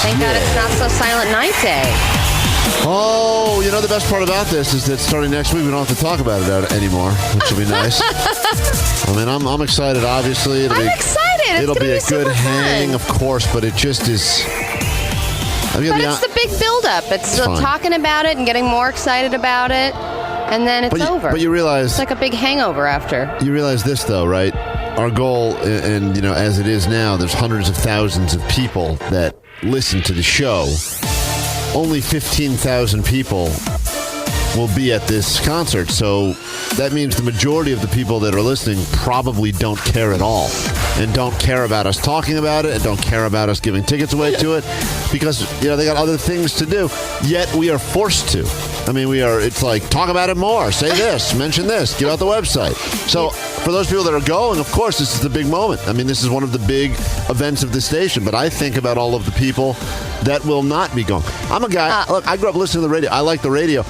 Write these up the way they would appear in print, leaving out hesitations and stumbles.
Thank God it's not so Silent Night Day. Oh, you know the best part about this is that starting next week we don't have to talk about it anymore, which will be nice. I mean, I'm excited. Obviously, I'm excited. It'll be a good hang, fun. of course, but it just is. But it's the big build-up. It's talking about it and getting more excited about it, and then it's over. But you realize it's like a big hangover after. You realize this, though, right? Our goal, and you know, as it is now, there's hundreds of thousands of people that listen to the show. Only 15,000 people will be at this concert, so that means the majority of the people that are listening probably don't care at all and don't care about us talking about it and don't care about us giving tickets away to it because, you know, they got other things to do. Yet we are forced to. I mean, it's like, talk about it more, say this, mention this, give out the website. So for those people that are going, of course, this is the big moment. I mean, this is one of the big events of the station, but I think about all of the people that will not be going. I'm a guy, look, I grew up listening to the radio. I like the radio.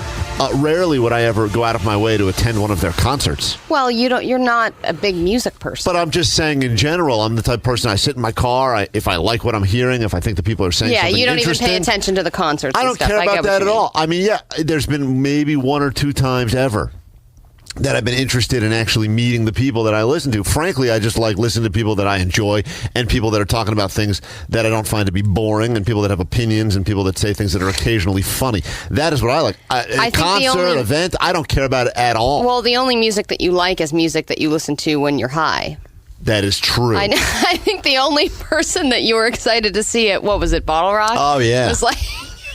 Rarely would I ever go out of my way to attend one of their concerts. Well, you're not a big music person. But I'm just saying, in general, I'm the type of person, I sit in my car, if I like what I'm hearing, if I think the people are saying something you don't even pay interesting, attention to the concerts. I don't care about that at all. I mean, yeah, there's been maybe one or two times ever that I've been interested in actually meeting the people that I listen to. Frankly, I just like listening to people that I enjoy and people that are talking about things that I don't find to be boring and people that have opinions and people that say things that are occasionally funny. That is what I like. A concert, event, I don't care about it at all. Well, the only music that you like is music that you listen to when you're high. That is true. I think the only person that you were excited to see at, what was it, Bottle Rock? Oh, yeah. Was like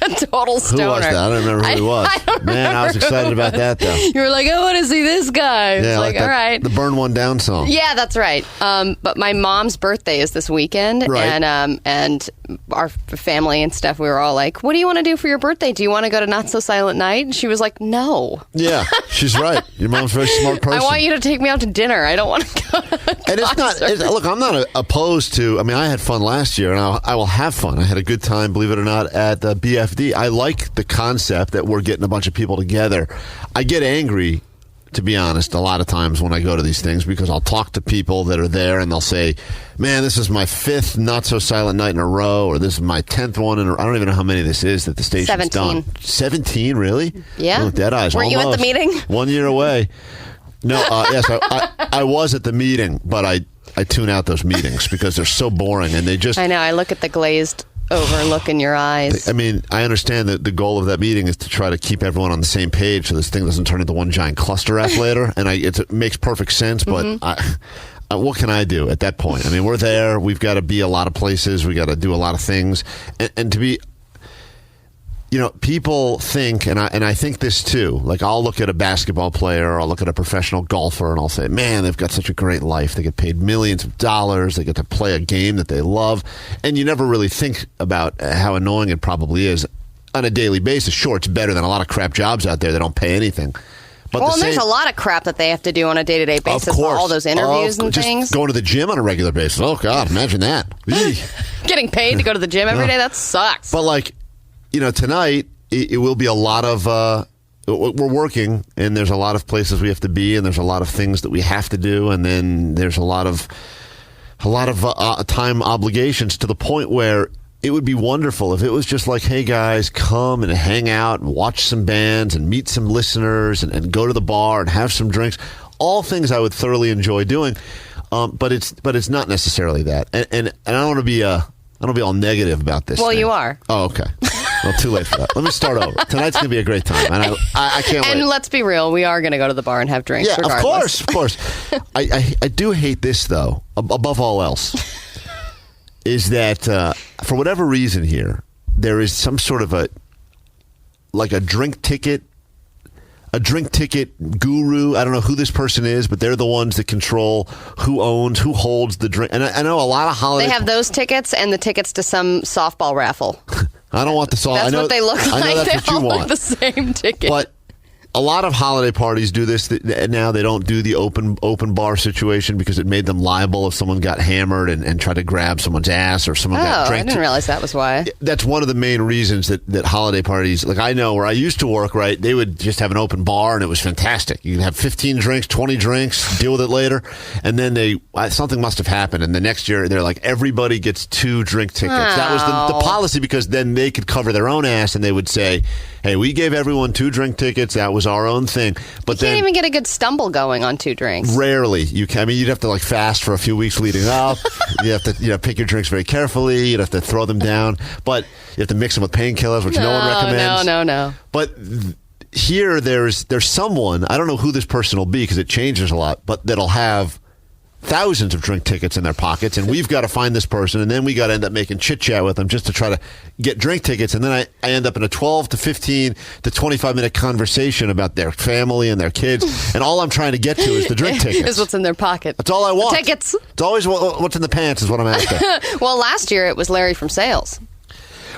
a total stoner. Who was that? I don't remember who he was. Man, I was excited about that, though. You were like, I want to see this guy. Yeah, like all right. The Burn One Down song. Yeah, that's right. But my mom's birthday is this weekend. Right. And our family and stuff, we were all like, what do you want to do for your birthday? Do you want to go to Not So Silent Night? And she was like, no. Yeah, she's right. Your mom's a very smart person. I want you to take me out to dinner. I don't want to go to a And it's not, look, I'm not opposed to, I mean, I had fun last year, and I will have fun. I had a good time, believe it or not, at BFD. I like the concept that we're getting a bunch of people together. I get angry, to be honest, a lot of times when I go to these things because I'll talk to people that are there and they'll say, man, this is my 5th Not So Silent Night in a row, or this is my 10th one in a row. I don't even know how many this is that the station's 17. done. 17, really? Yeah. Oh, dead eyes. Were you at the meeting? 1 year away. No, yes, I was at the meeting, but I tune out those meetings because they're so boring and they just... I know, I look at the glazed over look in your eyes. I mean, I understand that the goal of that meeting is to try to keep everyone on the same page so this thing doesn't turn into one giant cluster F later, and it makes perfect sense, but what can I do at that point? I mean, we're there. We've got to be a lot of places. We got to do a lot of things. And to be... You know, people think, and I think this too, like I'll look at a basketball player or I'll look at a professional golfer and I'll say, man, they've got such a great life. They get paid millions of dollars. They get to play a game that they love. And you never really think about how annoying it probably is on a daily basis. Sure, it's better than a lot of crap jobs out there that don't pay anything. But there's a lot of crap that they have to do on a day-to-day basis. Of course. All those interviews and just things. Going to the gym on a regular basis. Oh, God, imagine that. Getting paid to go to the gym every day, that sucks. But like... You know, tonight, it will be a lot of, we're working, and there's a lot of places we have to be, and there's a lot of things that we have to do, and then there's a lot of time obligations to the point where it would be wonderful if it was just like, hey, guys, come and hang out and watch some bands and meet some listeners and go to the bar and have some drinks. All things I would thoroughly enjoy doing, but it's not necessarily that. And I don't want to be all negative about this. Well, thing. You are. Oh, okay. Well, too late for that. Let me start over. Tonight's going to be a great time, and I can't wait. And let's be real, we are going to go to the bar and have drinks regardless. Of course. I do hate this, though, above all else, is that for whatever reason here, there is some sort of a drink ticket guru. I don't know who this person is, but they're the ones that control who holds the drink. And I know a lot of holiday... They have those tickets and the tickets to some softball raffle. I don't want the softball. That's what they look like. I know that's they what you all want. look the same ticket. But A lot of holiday parties do this now. They don't do the open bar situation because it made them liable if someone got hammered and tried to grab someone's ass or someone got drank. I didn't realize that was why. That's one of the main reasons that holiday parties, like I know where I used to work, right, they would just have an open bar and it was fantastic. You could have 15 drinks, 20 drinks, deal with it later. And then something must have happened. And the next year they're like, everybody gets 2 drink tickets. That was the policy because then they could cover their own ass and they would say, hey, we gave everyone 2 drink tickets. That was our own thing. But you can't even get a good stumble going on 2 drinks. Rarely. You can. I mean, you'd have to like fast for a few weeks leading up. You have to pick your drinks very carefully. You'd have to throw them down. But you have to mix them with painkillers, which no one recommends. No. But here there's someone, I don't know who this person will be because it changes a lot, but that'll have thousands of drink tickets in their pockets, and we've got to find this person, and then we got to end up making chit-chat with them just to try to get drink tickets, and then I end up in a 12 to 15 to 25-minute conversation about their family and their kids, and all I'm trying to get to is the drink tickets. Is what's in their pocket. That's all I want. The tickets. It's always what's in the pants is what I'm after. Well, last year it was Larry from sales.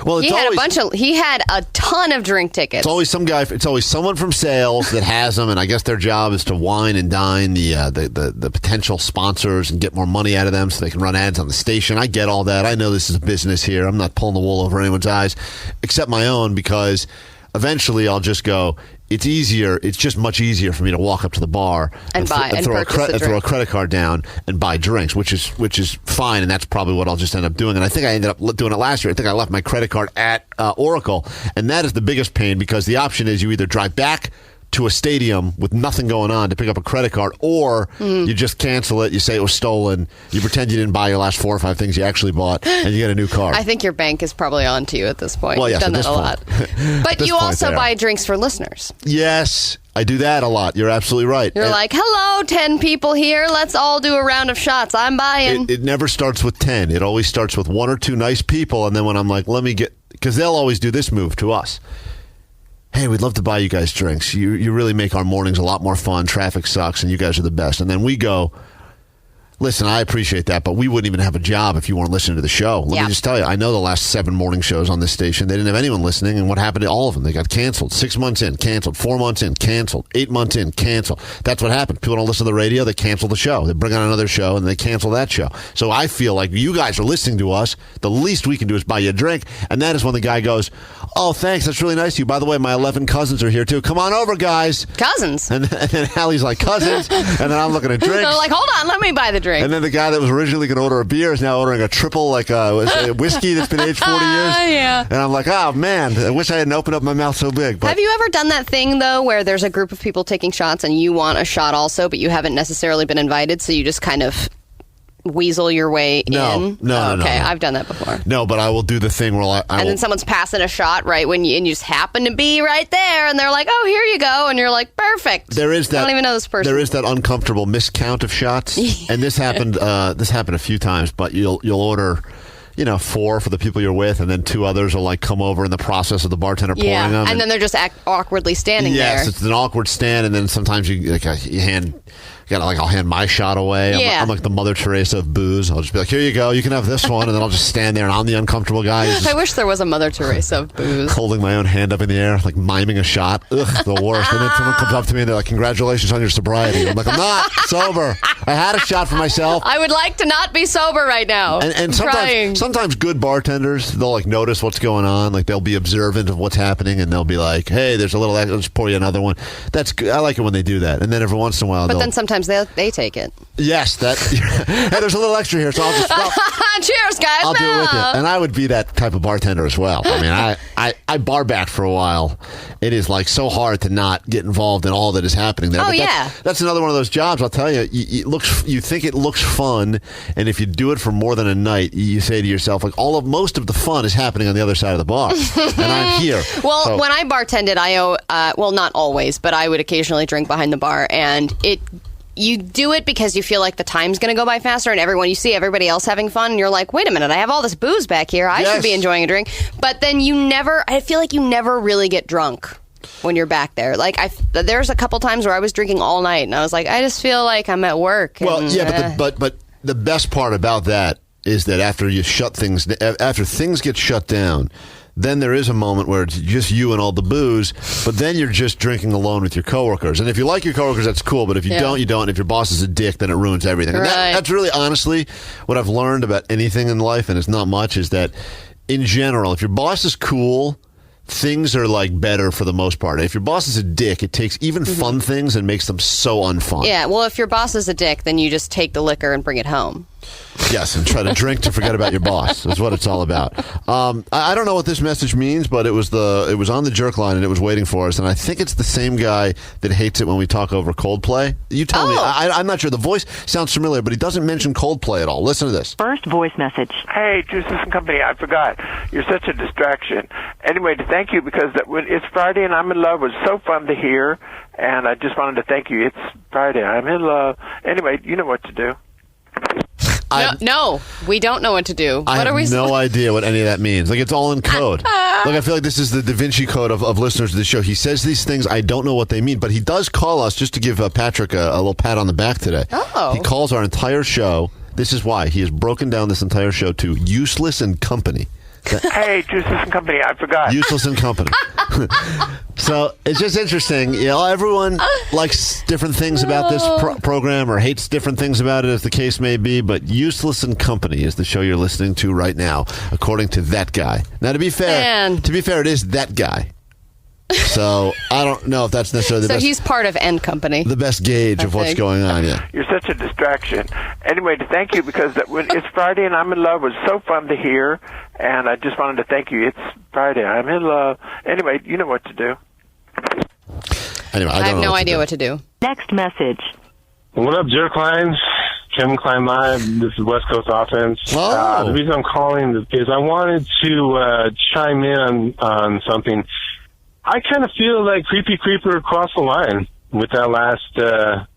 Well, he had a ton of drink tickets. It's always some guy. It's always someone from sales that has them, and I guess their job is to wine and dine the potential sponsors and get more money out of them so they can run ads on the station. I get all that. I know this is a business here. I'm not pulling the wool over anyone's eyes, except my own, because eventually I'll just go, it's easier. It's just much easier for me to walk up to the bar and throw a credit card down and buy drinks, which is fine, and that's probably what I'll just end up doing. And I think I ended up doing it last year. I think I left my credit card at Oracle, and that is the biggest pain because the option is you either drive back to a stadium with nothing going on to pick up a credit card, or you just cancel it, you say it was stolen, you pretend you didn't buy your last 4 or 5 things you actually bought, and you get a new card. I think your bank is probably on to you at this point. Well, yes, you've done that a lot. But you also buy drinks for listeners. Yes, I do that a lot. You're absolutely right. You're like, hello, 10 people here. Let's all do a round of shots. I'm buying. It never starts with 10. It always starts with 1 or 2 nice people, and then when I'm like, because they'll always do this move to us. Hey, we'd love to buy you guys drinks. You really make our mornings a lot more fun. Traffic sucks, and you guys are the best. And then we go, listen, I appreciate that, but we wouldn't even have a job if you weren't listening to the show. Let me just tell you, I know the last 7 morning shows on this station, they didn't have anyone listening, and what happened to all of them? They got canceled. 6 months in, canceled. 4 months in, canceled. 8 months in, canceled. That's what happened. People don't listen to the radio, they cancel the show. They bring on another show, and they cancel that show. So I feel like you guys are listening to us. The least we can do is buy you a drink, and that is when the guy goes, oh, thanks, that's really nice of you. By the way, my 11 cousins are here, too. Come on over, guys. Cousins? And then Allie's like, cousins? And then I'm looking at drinks. They're like, hold on, let me buy the drink. And then the guy that was originally going to order a beer is now ordering a triple, like a whiskey that's been aged 40 years. Yeah. And I'm like, oh, man, I wish I hadn't opened up my mouth so big. But have you ever done that thing, though, where there's a group of people taking shots and you want a shot also, but you haven't necessarily been invited, so you just kind of weasel your way in? No. Okay, I've done that before. No, but I will do the thing where and then someone's passing a shot right when you just happen to be right there, and they're like, oh, here you go, and you're like, perfect. There is that. I don't even know this person. There is that uncomfortable miscount of shots, and this happened. This happened a few times, but you'll order, 4 for the people you're with, and then 2 others will like come over in the process of the bartender pouring them. And then they're just awkwardly standing there. Yes, it's an awkward stand, and then sometimes you hand. I'll hand my shot away. I'm like the Mother Teresa of booze. I'll just be like, here you go. You can have this one. And then I'll just stand there, and I'm the uncomfortable guy. I wish there was a Mother Teresa of booze. Holding my own hand up in the air, like miming a shot. Ugh, the worst. And then someone comes up to me, and they're like, congratulations on your sobriety. I'm like, I'm not sober. I had a shot for myself. I would like to not be sober right now. And sometimes good bartenders, they'll like notice what's going on. Like they'll be observant of what's happening, and they'll be like, hey, there's a little, I'll just pour you another one. That's good. I like it when they do that. And then every once in a while, but then sometimes they take it. Yes, hey, there's a little extra here, so I'll just cheers, guys. I'll do it with you. And I would be that type of bartender as well. I mean, I bar backed for a while. It is like so hard to not get involved in all that is happening there. Oh, but that's another one of those jobs. I'll tell you, you think it looks fun, and if you do it for more than a night, you say to yourself, like, most of the fun is happening on the other side of the bar, and I'm here. Well, when I bartended, not always, but I would occasionally drink behind the bar, and you do it because you feel like the time's going to go by faster, and you see everybody else having fun, and you're like, wait a minute, I have all this booze back here. I should be enjoying a drink. But then I feel like you never really get drunk when you're back there. Like, there's a couple times where I was drinking all night, and I was like, I just feel like I'm at work. Well, but the best part about that is that after things get shut down, Then there is a moment where it's just you and all the booze, but then you're just drinking alone with your coworkers. And if you like your coworkers, that's cool, but if you don't, you don't. And if your boss is a dick, then it ruins everything. And that's really, honestly, what I've learned about anything in life, and it's not much, is that in general, if your boss is cool, things are like better for the most part. If your boss is a dick, it takes even fun things and makes them so unfun. Yeah, well, if your boss is a dick, then you just take the liquor and bring it home. Yes, and try to drink to forget about your boss. That's what it's all about. I don't know what this message means, but it was on the jerk line and it was waiting for us. And I think it's the same guy that hates it when we talk over Coldplay. You tell me. I'm not sure. The voice sounds familiar, but he doesn't mention Coldplay at all. Listen to this. First voice message. Hey, Juices and Company, I forgot. You're such a distraction. Anyway, to thank you because it's Friday and I'm in love was so fun to hear, and I just wanted to thank you. It's Friday. I'm in love. Anyway, you know what to do. No, we don't know what to do. I have no idea what any of that means. Like, it's all in code. I feel like this is the Da Vinci Code of listeners to the show. He says these things. I don't know what they mean, but he does call us just to give Patrick a little pat on the back today. Oh. He calls our entire show. This is why. He has broken down this entire show to Useless and Company. Hey, Juices and Company, I forgot. Useless and Company. So it's just interesting. You know, everyone likes different things about this program or hates different things about it, as the case may be. But Useless and Company is the show you're listening to right now, according to that guy. Now, to be fair, it is that guy. So I don't know if that's necessarily the best. So he's part of N Company. The best gauge of what's going on, yeah. You're such a distraction. Anyway, to thank you because it's Friday and I'm in love was so fun to hear, and I just wanted to thank you. It's Friday. I'm in love. Anyway, you know what to do. Anyway, I have no idea what to do. Next message. What up, Jerk Klein? Kevin Klein Live. This is West Coast Offense. The reason I'm calling is I wanted to chime in on something. I kind of feel like Creepy Creeper crossed the line with that last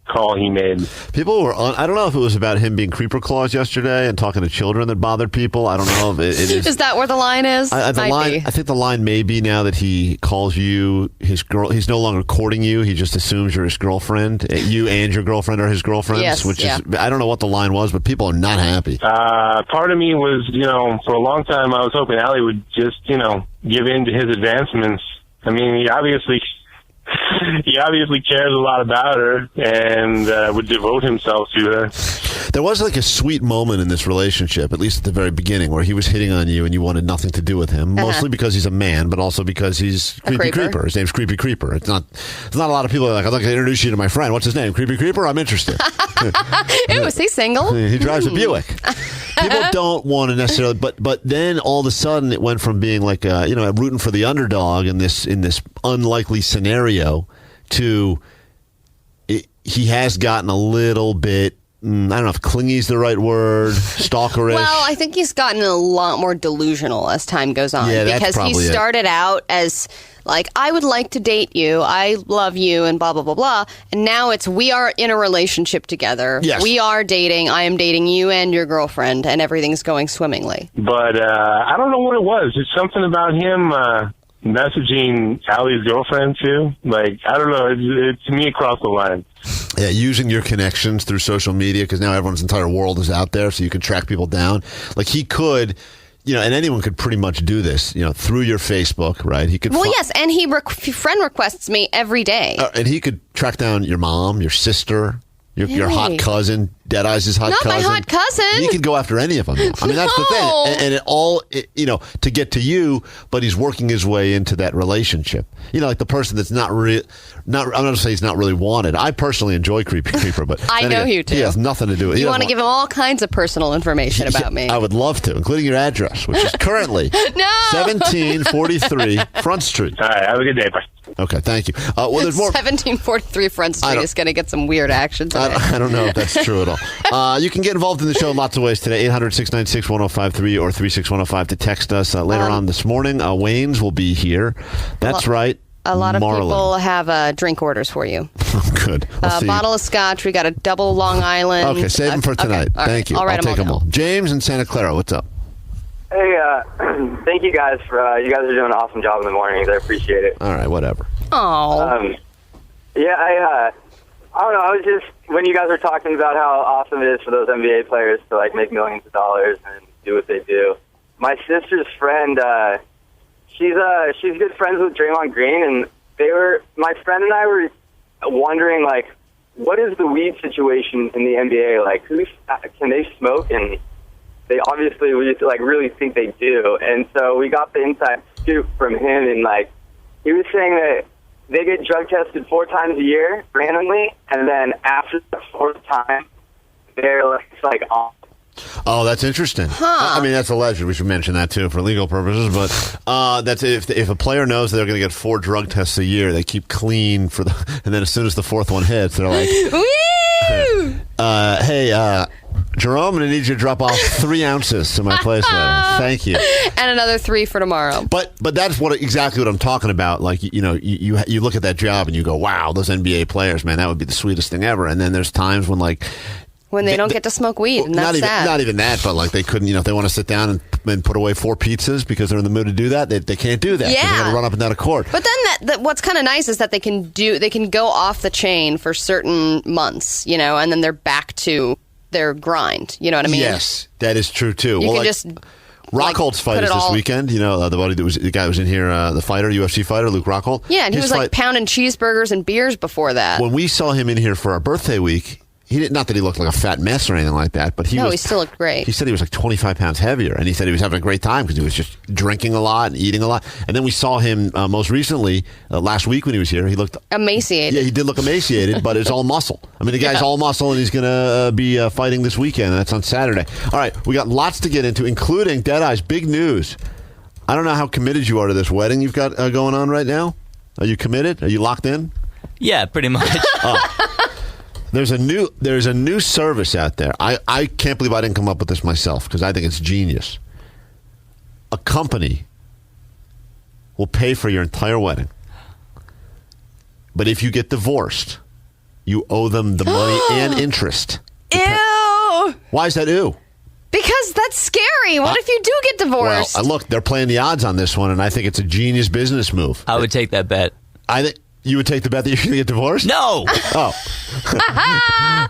call he made. People were on. I don't know if it was about him being creeper claws yesterday and talking to children that bothered people. I don't know if it is. Is that where the line is? I think the line may be now that he calls you his girl. He's no longer courting you. He just assumes you're his girlfriend. You and your girlfriend are his girlfriends. Yes, which is, I don't know what the line was, but people are not happy. Part of me was, for a long time, I was hoping Allie would just, give in to his advancements. I mean, he obviously cares a lot about her and would devote himself to her. There was like a sweet moment in this relationship, at least at the very beginning, where he was hitting on you and you wanted nothing to do with him, mostly because he's a man, but also because he's Creepy Creeper. His name's Creepy Creeper. It's not a lot of people are like, I'd like to introduce you to my friend. What's his name? Creepy Creeper? I'm interested. Ew, is he single? He drives a Buick. People don't want to necessarily, but then all of a sudden it went from being like rooting for the underdog in this unlikely scenario to he has gotten a little bit. I don't know if clingy is the right word, stalkerish. Well, I think he's gotten a lot more delusional as time goes on. Yeah, because he started out as like, I would like to date you, I love you, and blah, blah, blah, blah. And now it's, we are in a relationship together. Yes. We are dating. I am dating you and your girlfriend, and everything's going swimmingly. But I don't know what it was. It's something about him messaging Allie's girlfriend, too. Like, I don't know. It to me, it crossed the line. Yeah, using your connections through social media, because now everyone's entire world is out there, so you can track people down. Like, he could, and anyone could pretty much do this, through your Facebook, right? He could. Well, yes, and he friend requests me every day. And he could track down your mom, your sister, your hot cousin, Deadeye's hot cousin. Not my hot cousin. He could go after any of them. I mean, that's the thing. And it all, to get to you, but he's working his way into that relationship. Like the person that's I'm not going to say he's not really wanted. I personally enjoy Creepy Creeper, but I know you do. He has nothing to do with it. You want to give him all kinds of personal information about me. I would love to, including your address, which is currently 1743 Front Street. All right, have a good day. Bye. Okay, thank you. Well, there's more. 1743 Front Street is going to get some weird action today. I don't know if that's true at all. You can get involved in the show in lots of ways today. 800-696-1053 or 36105 to text us. Later on this morning, Wayne's will be here. That's right. A lot of Marlon. people have drink orders for you. Good. A bottle of scotch. We got a double Long Island. Okay, save them for tonight. Okay. Thank you. I'll take them all. James in Santa Clara, what's up? Hey, thank you guys for you guys are doing an awesome job in the mornings. I appreciate it. All right, whatever. Oh. Yeah, I don't know. I was just when you guys were talking about how awesome it is for those NBA players to like make millions of dollars and do what they do. My sister's friend, she's good friends with Draymond Green, and my friend and I were wondering, like, what is the weed situation in the NBA? Like, can they smoke? And they obviously, we like really think they do. And so we got the inside scoop from him, and like, he was saying that they get drug tested 4 times a year randomly, and then after the 4th time, they're like off. Oh, that's interesting. I mean, that's alleged. We should mention that too for legal purposes. But that's if a player knows they're going to get 4 drug tests a year, they keep clean and then as soon as the 4th one hits, they're like, Woo! "Hey, Jerome, I'm going to need you to drop off 3 ounces to my place later. Thank you." And another 3 for tomorrow. But that's exactly what I'm talking about. Like, you look at that job and you go, "Wow, those NBA players, man, that would be the sweetest thing ever." And then there's times when when they don't get to smoke weed, and that's sad. Not even that, but like they couldn't, if they want to sit down and put away 4 pizzas because they're in the mood to do that, they can't do that. Yeah. They got to run up and down a court. But then what's kind of nice is that they can go off the chain for certain months, and then they're back to their grind. You know what I mean? Yes, that is true too. You can just Rockhold's fight is this weekend. The guy who was in here, the fighter, UFC fighter, Luke Rockhold. Yeah, and he was like pounding cheeseburgers and beers before that. When we saw him in here for our birthday week, not that he looked like a fat mess or anything like that, but he still looked great. He said he was like 25 pounds heavier, and he said he was having a great time because he was just drinking a lot and eating a lot. And then we saw him most recently, last week when he was here. He looked emaciated. Yeah, he did look emaciated, but it's all muscle. I mean, the guy's all muscle, and he's going to be fighting this weekend, and that's on Saturday. All right, we got lots to get into, including Deadeye's big news. I don't know how committed you are to this wedding you've got going on right now. Are you committed? Are you locked in? Yeah, pretty much. There's a new service out there. I can't believe I didn't come up with this myself because I think it's genius. A company will pay for your entire wedding. But if you get divorced, you owe them the money and interest. Ew! Why is that ew? Because that's scary. What if you do get divorced? Well, look, they're playing the odds on this one, and I think it's a genius business move. I would take that bet. I think you would take the bet that you're going to get divorced? No. Oh.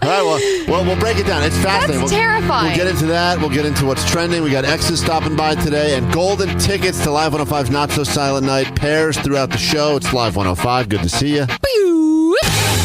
All right, well, we'll break it down. It's fascinating. That's terrifying. We'll get into that. We'll get into what's trending. We got X's stopping by today and golden tickets to Live 105's Not So Silent Night. Pairs throughout the show. It's Live 105. Good to see you.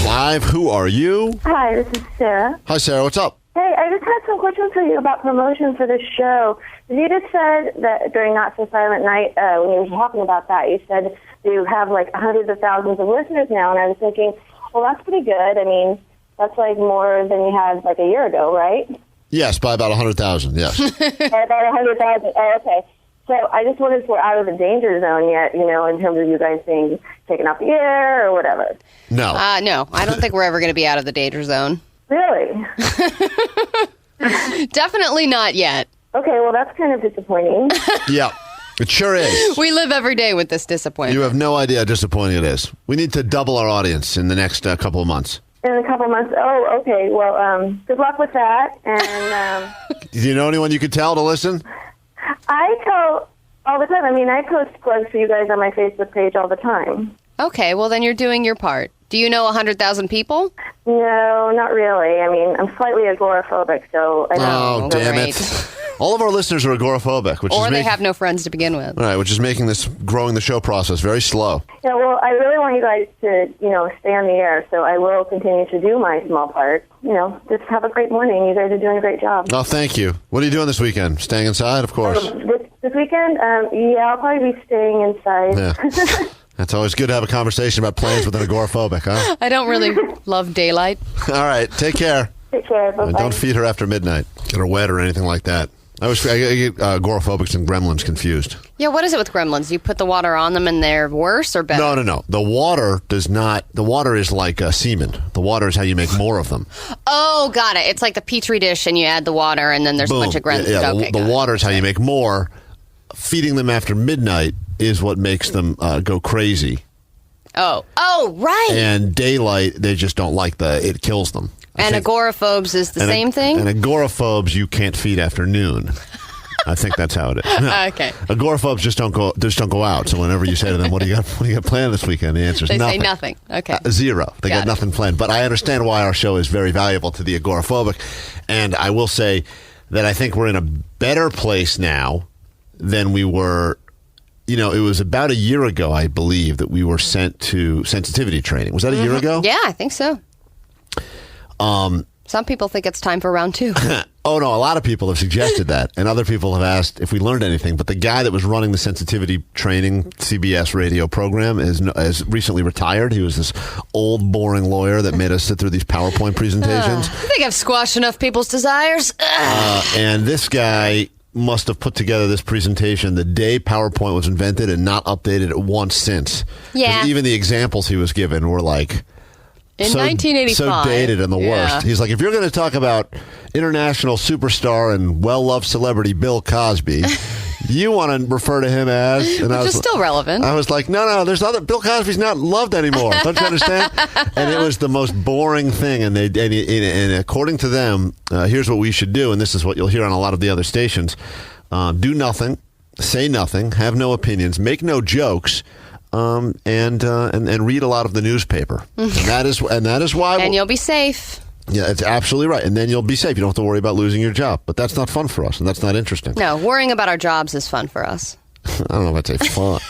Live, who are you? Hi, this is Sarah. Hi, Sarah. What's up? Hey, I just had some questions for you about promotion for the show. You just said that during Not So Silent Night, when you were talking about that, you said you have like hundreds of thousands of listeners now, and I was thinking, well, that's pretty good. I mean, that's like more than you had like a year ago, right? Yes, by about 100,000, yes. About 100,000. Oh, okay. So I just wondered if we're out of the danger zone yet, in terms of you guys being taken off the air or whatever. No. No, I don't think we're ever going to be out of the danger zone. Really? Definitely not yet. Okay, well, that's kind of disappointing. Yeah, it sure is. We live every day with this disappointment. You have no idea how disappointing it is. We need to double our audience in the next couple of months. In a couple of months. Oh, okay. Well, good luck with that. And do you know anyone you could tell to listen? I tell all the time. I mean, I post plugs for you guys on my Facebook page all the time. Okay, well, then you're doing your part. Do you know 100,000 people? No, not really. I mean, I'm slightly agoraphobic, so I don't. Oh, damn it. All of our listeners are agoraphobic. Or they have no friends to begin with. All right, which is making growing the show process very slow. Yeah, well, I really want you guys to, stay on the air, so I will continue to do my small part. Just have a great morning. You guys are doing a great job. Oh, thank you. What are you doing this weekend? Staying inside, of course. This weekend, I'll probably be staying inside. Yeah. That's always good to have a conversation about planes with an agoraphobic, huh? I don't really love daylight. All right, take care. Take care. Bye-bye. Don't feed her after midnight. Get her wet or anything like that. I get agoraphobics and gremlins confused. Yeah, what is it with gremlins? You put the water on them and they're worse or better? No. The water does not. The water is like semen. The water is how you make more of them. Oh, got it. It's like the Petri dish and you add the water and then there's a bunch of gremlins. Yeah, okay, the water is how you make more. Feeding them after midnight is what makes them go crazy. Oh, right. And daylight, they just don't like it kills them. And agoraphobes is the same thing? And agoraphobes you can't feed after noon. I think that's how it is. Okay. Agoraphobes just don't go out. So whenever you say to them, "What do you got planned this weekend?" the answer is nothing. They say nothing. Okay. Zero. They got nothing planned. But I understand why our show is very valuable to the agoraphobic. And I will say that I think we're in a better place now than we were it was about a year ago, I believe, that we were sent to sensitivity training. Was that a year ago? Yeah, I think so. Some people think it's time for round 2. Oh, no, a lot of people have suggested that, and other people have asked if we learned anything. But the guy that was running the sensitivity training CBS radio program is recently retired. He was this old, boring lawyer that made us sit through these PowerPoint presentations. I think I've squashed enough people's desires. And this guy must have put together this presentation the day PowerPoint was invented and not updated it once since. Yeah. 'Cause even the examples he was given were like... In 1985. So dated and the worst. He's like, if you're going to talk about international superstar and well-loved celebrity Bill Cosby, you want to refer to him as... And Which is still relevant. I was like, no, there's other... Bill Cosby's not loved anymore. Don't you understand? And it was the most boring thing. And according to them, here's what we should do, and this is what you'll hear on a lot of the other stations. Do nothing, say nothing, have no opinions, make no jokes... and read a lot of the newspaper. And that is why... And you'll be safe. Yeah, it's absolutely right. And then you'll be safe. You don't have to worry about losing your job. But that's not fun for us, and that's not interesting. No, worrying about our jobs is fun for us. I don't know if I'd say fun,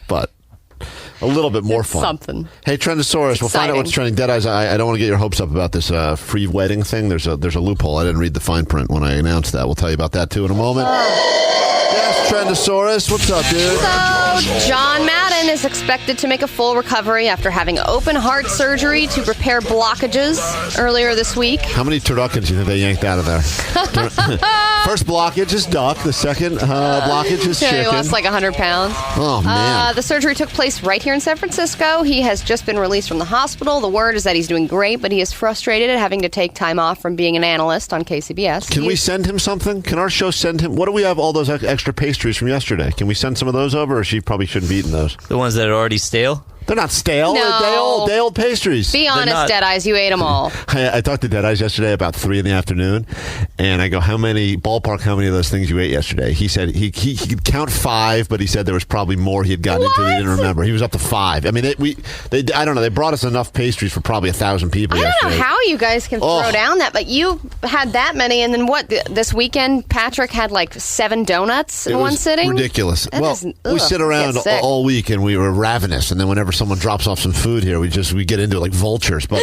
but a little bit more fun. Something. Hey, Trendosaurus, we'll find out what's trending. Dead Eyes, I don't want to get your hopes up about this free wedding thing. There's a loophole. I didn't read the fine print when I announced that. We'll tell you about that, too, in a moment. Yes, Trendosaurus. What's up, dude? So, John Madden is expected to make a full recovery after having open heart surgery to repair blockages earlier this week. How many turduckens do you think they yanked out of there? First blockage is duck. The second blockage is chicken. He lost like 100 pounds. Oh, man. The surgery took place right here in San Francisco. He has just been released from the hospital. The word is that he's doing great, but he is frustrated at having to take time off from being an analyst on KCBS. Can we send him something? Can our show send him? What do we have all those extra pastries from yesterday? Can we send some of those over, or she probably shouldn't be eating those? The ones that are already stale? They're not stale. No. They're day old pastries. Be honest, Dead Eyes, you ate them all. I talked to Dead Eyes yesterday about 3 in the afternoon, and I go, how many of those things you ate yesterday? He said he could count 5, but he said there was probably more he had gotten into. He didn't remember. He was up to 5. I mean, I don't know. They brought us enough pastries for probably 1,000 people yesterday. I don't know how you guys can throw down that, but you had that many, and then this weekend, Patrick had like 7 donuts in one sitting? Ridiculous. We sit around all week, and we were ravenous, and then whenever someone drops off some food here, we get into it like vultures. But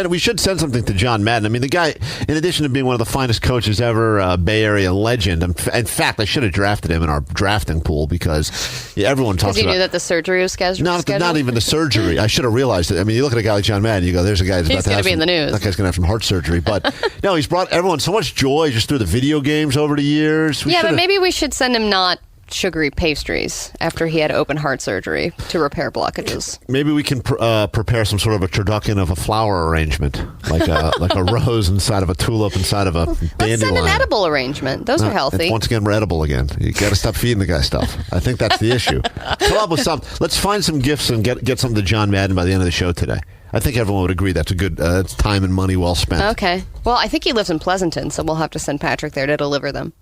we should send something to John Madden. I mean, the guy, in addition to being one of the finest coaches ever, Bay Area legend. In fact, I should have drafted him in our drafting pool because everyone talks about... Because you knew that the surgery was scheduled? Not even the surgery. I should have realized it. I mean, you look at a guy like John Madden, you go, there's a guy that's He's going to be in the news. That guy's going to have some heart surgery. But no, he's brought everyone so much joy just through the video games over the years. But maybe we should send him not sugary pastries after he had open heart surgery to repair blockages. Maybe we can prepare some sort of a turducken of a flower arrangement, like a rose inside of a tulip inside of a dandelion. Let's send an edible arrangement. Those are healthy. Once again, we're edible again. You got to stop feeding the guy stuff. I think that's the issue. Come up with something. Let's find some gifts and get something to John Madden by the end of the show today. I think everyone would agree that's a good time and money well spent. Okay. Well, I think he lives in Pleasanton, so we'll have to send Patrick there to deliver them.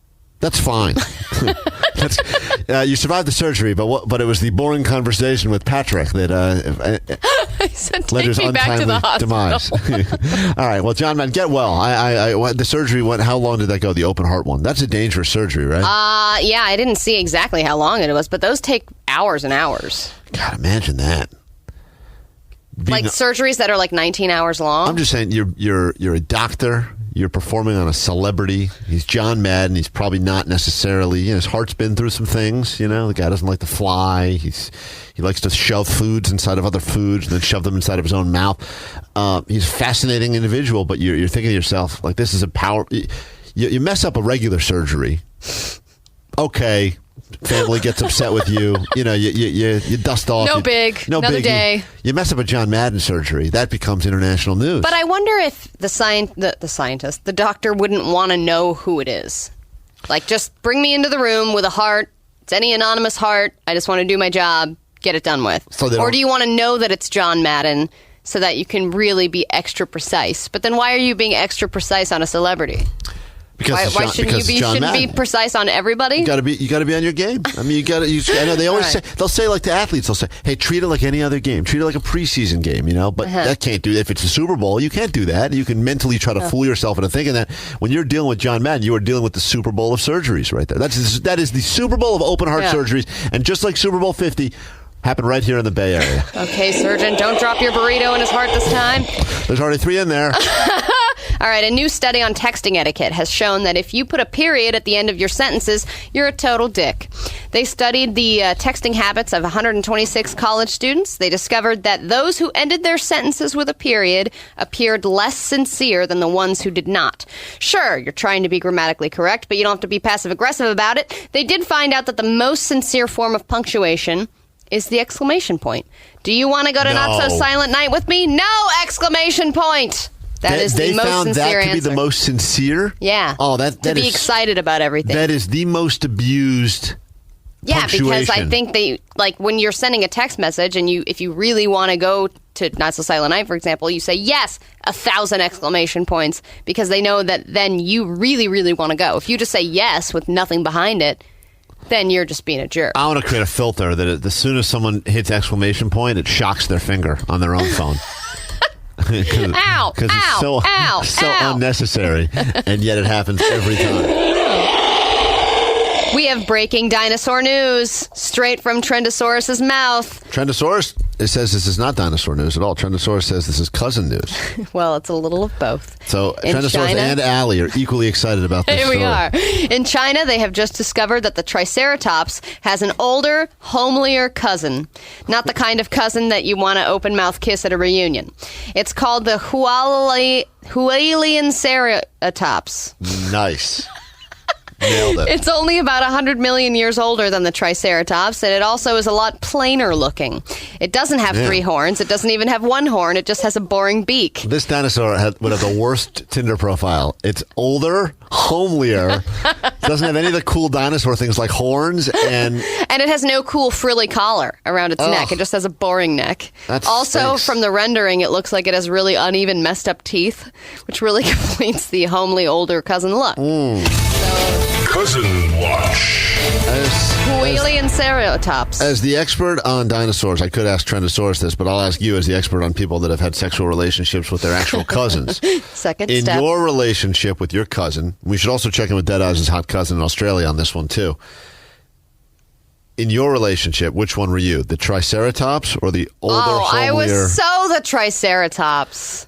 That's fine. You survived the surgery, but it was the boring conversation with Patrick that led to his untimely demise. All right. Well, John, man, get well. The surgery went. How long did that go? The open heart one. That's a dangerous surgery, right? Yeah. I didn't see exactly how long it was, but those take hours and hours. God, imagine that. Surgeries that are like 19 hours long. I'm just saying, you're a doctor. You're performing on a celebrity. He's John Madden. He's probably not necessarily, his heart's been through some things, The guy doesn't like to fly. He likes to shove foods inside of other foods and then shove them inside of his own mouth. He's a fascinating individual, but you're thinking to yourself, like, this is a power. You mess up a regular surgery. Okay. Family gets upset with you. You dust off. No big. Another day. You mess up a John Madden surgery. That becomes international news. But I wonder if the doctor wouldn't want to know who it is. Like, just bring me into the room with a heart. It's any anonymous heart. I just want to do my job. Get it done with. Or do you want to know that it's John Madden so that you can really be extra precise? But then why are you being extra precise on a celebrity? Why shouldn't you be precise on everybody? You got to be on your game. I mean, I know they always they'll say like to athletes, they'll say, "Hey, treat it like any other game. Treat it like a preseason game." But that can't do that. If it's a Super Bowl, you can't do that. You can mentally try to fool yourself into thinking that when you're dealing with John Madden, you are dealing with the Super Bowl of surgeries right there. That is the Super Bowl of open heart surgeries, and just like Super Bowl 50. Happened right here in the Bay Area. Okay, surgeon, don't drop your burrito in his heart this time. There's already 3 in there. All right, a new study on texting etiquette has shown that if you put a period at the end of your sentences, you're a total dick. They studied the texting habits of 126 college students. They discovered that those who ended their sentences with a period appeared less sincere than the ones who did not. Sure, you're trying to be grammatically correct, but you don't have to be passive-aggressive about it. They did find out that the most sincere form of punctuation is the exclamation point. Do you want to go to Not So Silent Night with me? No! Exclamation point! That is the most sincere answer. They found that to be the most sincere? Yeah. Oh, that to be excited about everything. That is the most abused because I think they, like, when you're sending a text message and if you really want to go to Not So Silent Night, for example, you say yes, 1,000 exclamation points, because they know that then you really, really want to go. If you just say yes with nothing behind it, then you're just being a jerk. I want to create a filter that as soon as someone hits exclamation point, it shocks their finger on their own phone. Ow! Because it's so unnecessary, and yet it happens every time. We have breaking dinosaur news straight from Trendosaurus's mouth. Trendosaurus, it says this is not dinosaur news at all. Trendosaurus says this is cousin news. Well, it's a little of both. So Trendosaurus and Allie are equally excited about this story. Here we are. In China, they have just discovered that the Triceratops has an older, homelier cousin. Not the kind of cousin that you want to open-mouth kiss at a reunion. It's called the Hualian Ceratops. Nice. Nailed it. It's only about 100 million years older than the Triceratops, and it also is a lot plainer looking. It doesn't have 3 horns. It doesn't even have 1 horn. It just has a boring beak. This dinosaur would have the worst Tinder profile. It's older, homelier, doesn't have any of the cool dinosaur things like horns, and it has no cool frilly collar around its neck. It just has a boring neck. That also, stinks. from the rendering, it looks like it has really uneven, messed up teeth, which really completes the homely, older cousin look. Cousin Watch. Hualian Ceratops. As the expert on dinosaurs, I could ask Trendosaurus this, but I'll ask you as the expert on people that have had sexual relationships with their actual cousins. Second in step. your relationship with your cousin, we should also check in with Dead Eyes' hot cousin in Australia on this one, too. In your relationship, which one were you? The Triceratops or the older, homelier? I was so the Triceratops.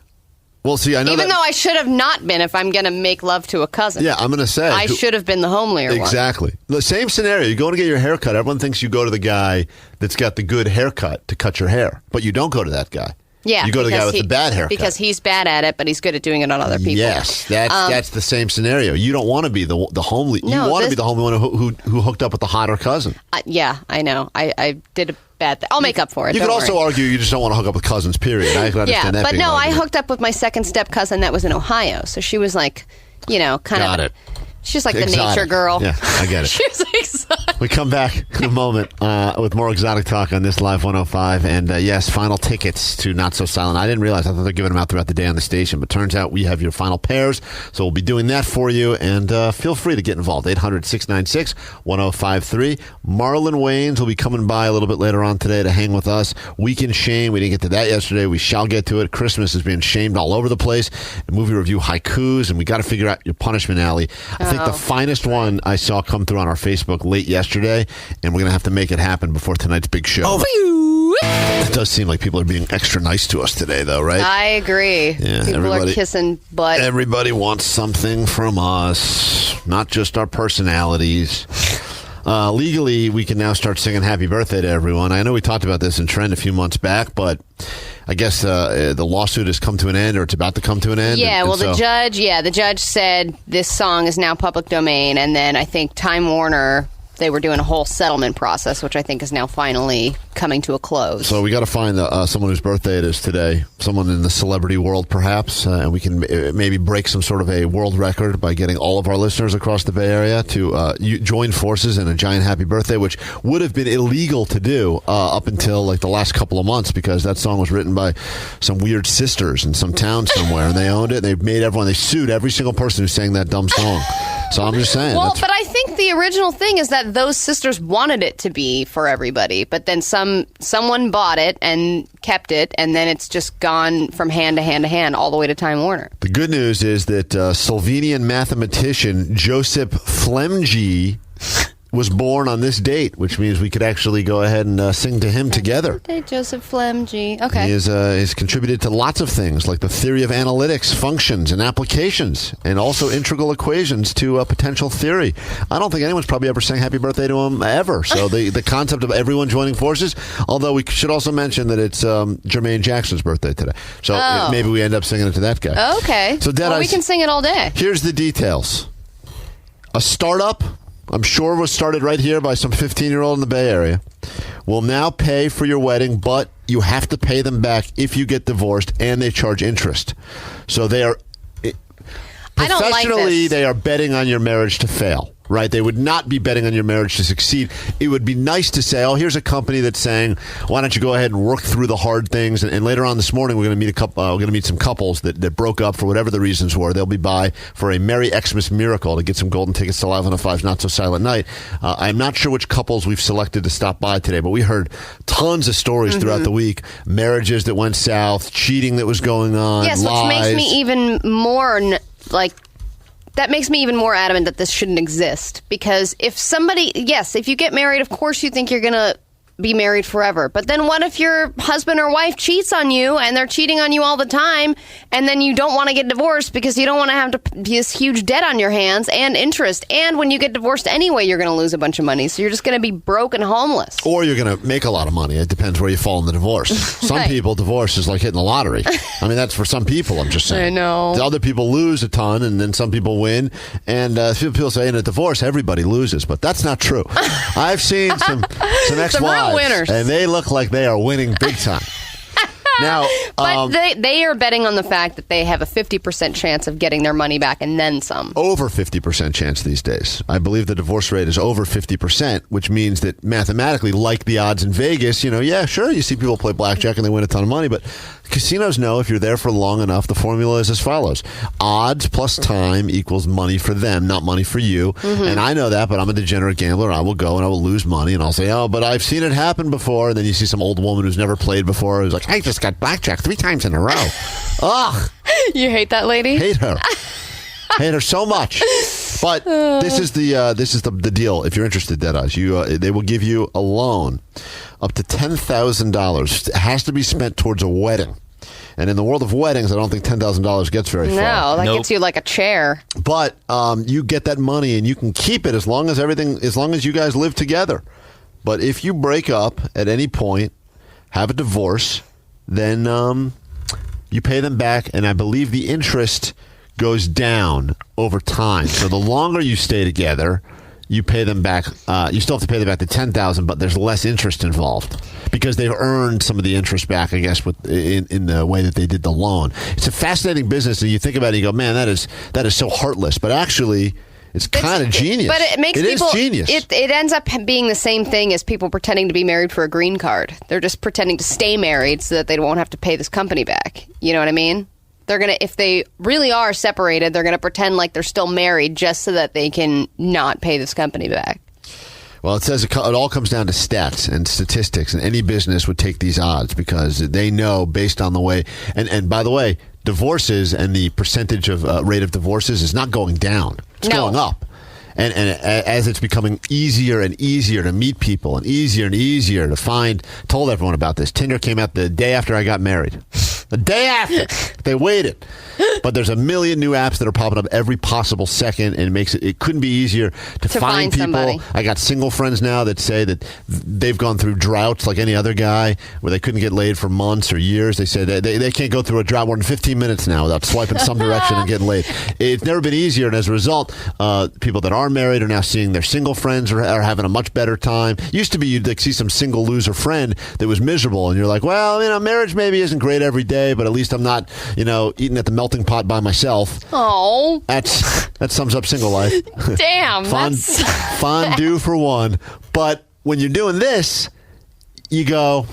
Well, see, I know even though I should have not been if I'm going to make love to a cousin. Yeah, I'm going to say. I should have been the homelier one. Exactly. The same scenario. You go to get your hair cut. Everyone thinks you go to the guy that's got the good haircut to cut your hair. But you don't go to that guy. Yeah. You go to the guy with the bad haircut. Because he's bad at it, but he's good at doing it on other people. Yes, that's the same scenario. You don't want to be the homely. You want to be the homely one who hooked up with the hotter cousin. Yeah, I know. I did a bad thing. I'll make up for it. You could also argue you just don't want to hook up with cousins, period. I can understand that. But no, I hooked up with my second step cousin that was in Ohio. So she was like, kind of. She's like exotic. The nature girl. Yeah, I get it. She's exotic. We come back in a moment with more exotic talk on this Live 105. And yes, final tickets to Not So Silent. I didn't realize. I thought they're giving them out throughout the day on the station. But turns out we have your final pairs. So we'll be doing that for you. And feel free to get involved. 800-696-1053. Marlon Wayans will be coming by a little bit later on today to hang with us. Weekend Shame. We didn't get to that yesterday. We shall get to it. Christmas is being shamed all over the place. And movie review haikus. And we got to figure out your punishment, Allie. I think the finest one I saw come through on our Facebook late yesterday, and we're going to have to make it happen before tonight's big show. It does seem like people are being extra nice to us today, though, right? I agree. Yeah, people are kissing butt. Everybody wants something from us, not just our personalities. Legally, we can now start singing happy birthday to everyone. I know we talked about this in Trend a few months back, but I guess the lawsuit has come to an end, or it's about to come to an end. Yeah, the judge said this song is now public domain, and then I think Time Warner they were doing a whole settlement process, which I think is now finally coming to a close. So we got to find someone whose birthday it is today, someone in the celebrity world perhaps, and we can maybe break some sort of a world record by getting all of our listeners across the Bay Area to join forces in a giant happy birthday, which would have been illegal to do up until like the last couple of months, because that song was written by some weird sisters in some town somewhere, and they owned it. They made everyone, they sued every single person who sang that dumb song. So I'm just saying. Well, but I think the original thing is that those sisters wanted it to be for everybody, but then someone bought it and kept it, and then it's just gone from hand to hand to hand all the way to Time Warner. The good news is that Slovenian mathematician Josip Flemji was born on this date, which means we could actually go ahead and sing to him together. Birthday, Joseph Flemji. Okay. He has contributed to lots of things, like the theory of analytics, functions, and applications, and also integral equations to a potential theory. I don't think anyone's probably ever sang happy birthday to him ever. So the concept of everyone joining forces, although we should also mention that it's Jermaine Jackson's birthday today. So maybe we end up singing it to that guy. Okay. So we can sing it all day. Here's the details. A startup, I'm sure was started right here by some 15-year-old in the Bay Area, will now pay for your wedding, but you have to pay them back if you get divorced, and they charge interest. So they are professionally, they are betting on your marriage to fail. Right? They would not be betting on your marriage to succeed. It would be nice to say, here's a company that's saying, why don't you go ahead and work through the hard things? And later on this morning, we're going to meet a couple. We're going to meet some couples that broke up for whatever the reasons were. They'll be by for a Merry Xmas miracle to get some golden tickets to Live on the 5's Not So Silent Night. I'm not sure which couples we've selected to stop by today, but we heard tons of stories throughout the week. Marriages that went south, cheating that was going on, yes, lies. Which makes me even more that makes me even more adamant that this shouldn't exist. Because if you get married, of course you think you're going to be married forever. But then what if your husband or wife cheats on you and they're cheating on you all the time, and then you don't want to get divorced because you don't want to have this huge debt on your hands and interest. And when you get divorced anyway, you're going to lose a bunch of money. So you're just going to be broke and homeless. Or you're going to make a lot of money. It depends where you fall in the divorce. Some people, divorce is like hitting the lottery. I mean, that's for some people, I'm just saying. I know. The other people lose a ton, and then some people win. And people say in a divorce, everybody loses. But that's not true. I've seen some ex-wives, winners, and they look like they are winning big time. Now, but they are betting on the fact that they have a 50% chance of getting their money back and then some. Over 50% chance these days. I believe the divorce rate is over 50%, which means that mathematically, like the odds in Vegas, yeah, sure, you see people play blackjack and they win a ton of money, but casinos know if you're there for long enough, the formula is as follows. Odds plus time equals money for them, not money for you. Mm-hmm. And I know that, but I'm a degenerate gambler. I will go and I will lose money, and I'll say, but I've seen it happen before. And then you see some old woman who's never played before who's like, I just got blackjack 3 times in a row. Ugh. You hate that lady? Hate her. Hate her so much. But this is the deal. If you're interested, Deadass, they will give you a loan up to $10,000. It has to be spent towards a wedding. And in the world of weddings, I don't think $10,000 gets very far. No, that gets you like a chair. But you get that money and you can keep it as long as you guys live together. But if you break up at any point, have a divorce, then you pay them back, and I believe the interest goes down over time. So the longer you stay together, you pay them back. You still have to pay them back the $10,000, but there's less interest involved because they've earned some of the interest back, I guess, in the way that they did the loan. It's a fascinating business, and you think about it, and you go, man, that is so heartless. But actually, it's kind of genius. But it makes people. Is genius. It ends up being the same thing as people pretending to be married for a green card. They're just pretending to stay married so that they won't have to pay this company back. You know what I mean? They're gonna, if they really are separated, they're gonna pretend like they're still married just so that they can not pay this company back. Well, it says it all comes down to stats and statistics, and any business would take these odds because they know based on the way. And by the way, divorces and the percentage of rate of divorces is not going down; it's going up. And as it's becoming easier and easier to meet people and easier to find, told everyone about this. Tinder came out the day after I got married. A day after. They waited. But there's a million new apps that are popping up every possible second, and it couldn't be easier to find people. Somebody. I got single friends now that say that they've gone through droughts like any other guy where they couldn't get laid for months or years. They said they can't go through a drought more than 15 minutes now without swiping some direction and getting laid. It's never been easier, and as a result, people that are married are now seeing their single friends are having a much better time. Used to be you'd see some single loser friend that was miserable, and you're like, well, marriage maybe isn't great every day, but at least I'm not, eating at the melting pot by myself. Oh, that sums up single life. Damn, fondue for one. But when you're doing this, you go,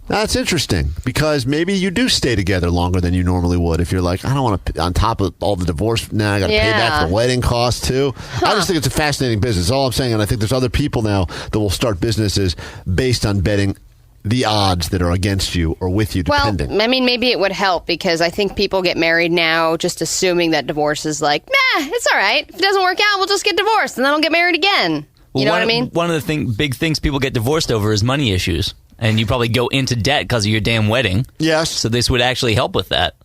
that's interesting, because maybe you do stay together longer than you normally would if you're like, I don't want to, on top of all the divorce, now I got to pay back the wedding costs too. I just think it's a fascinating business. All I'm saying, and I think there's other people now that will start businesses based on betting the odds that are against you or with you, depending. Well, maybe it would help, because I think people get married now just assuming that divorce is like, it's all right. If it doesn't work out, we'll just get divorced and then I'll get married again. You know what I mean? One of the big things people get divorced over is money issues. And you probably go into debt because of your damn wedding. Yes. So this would actually help with that.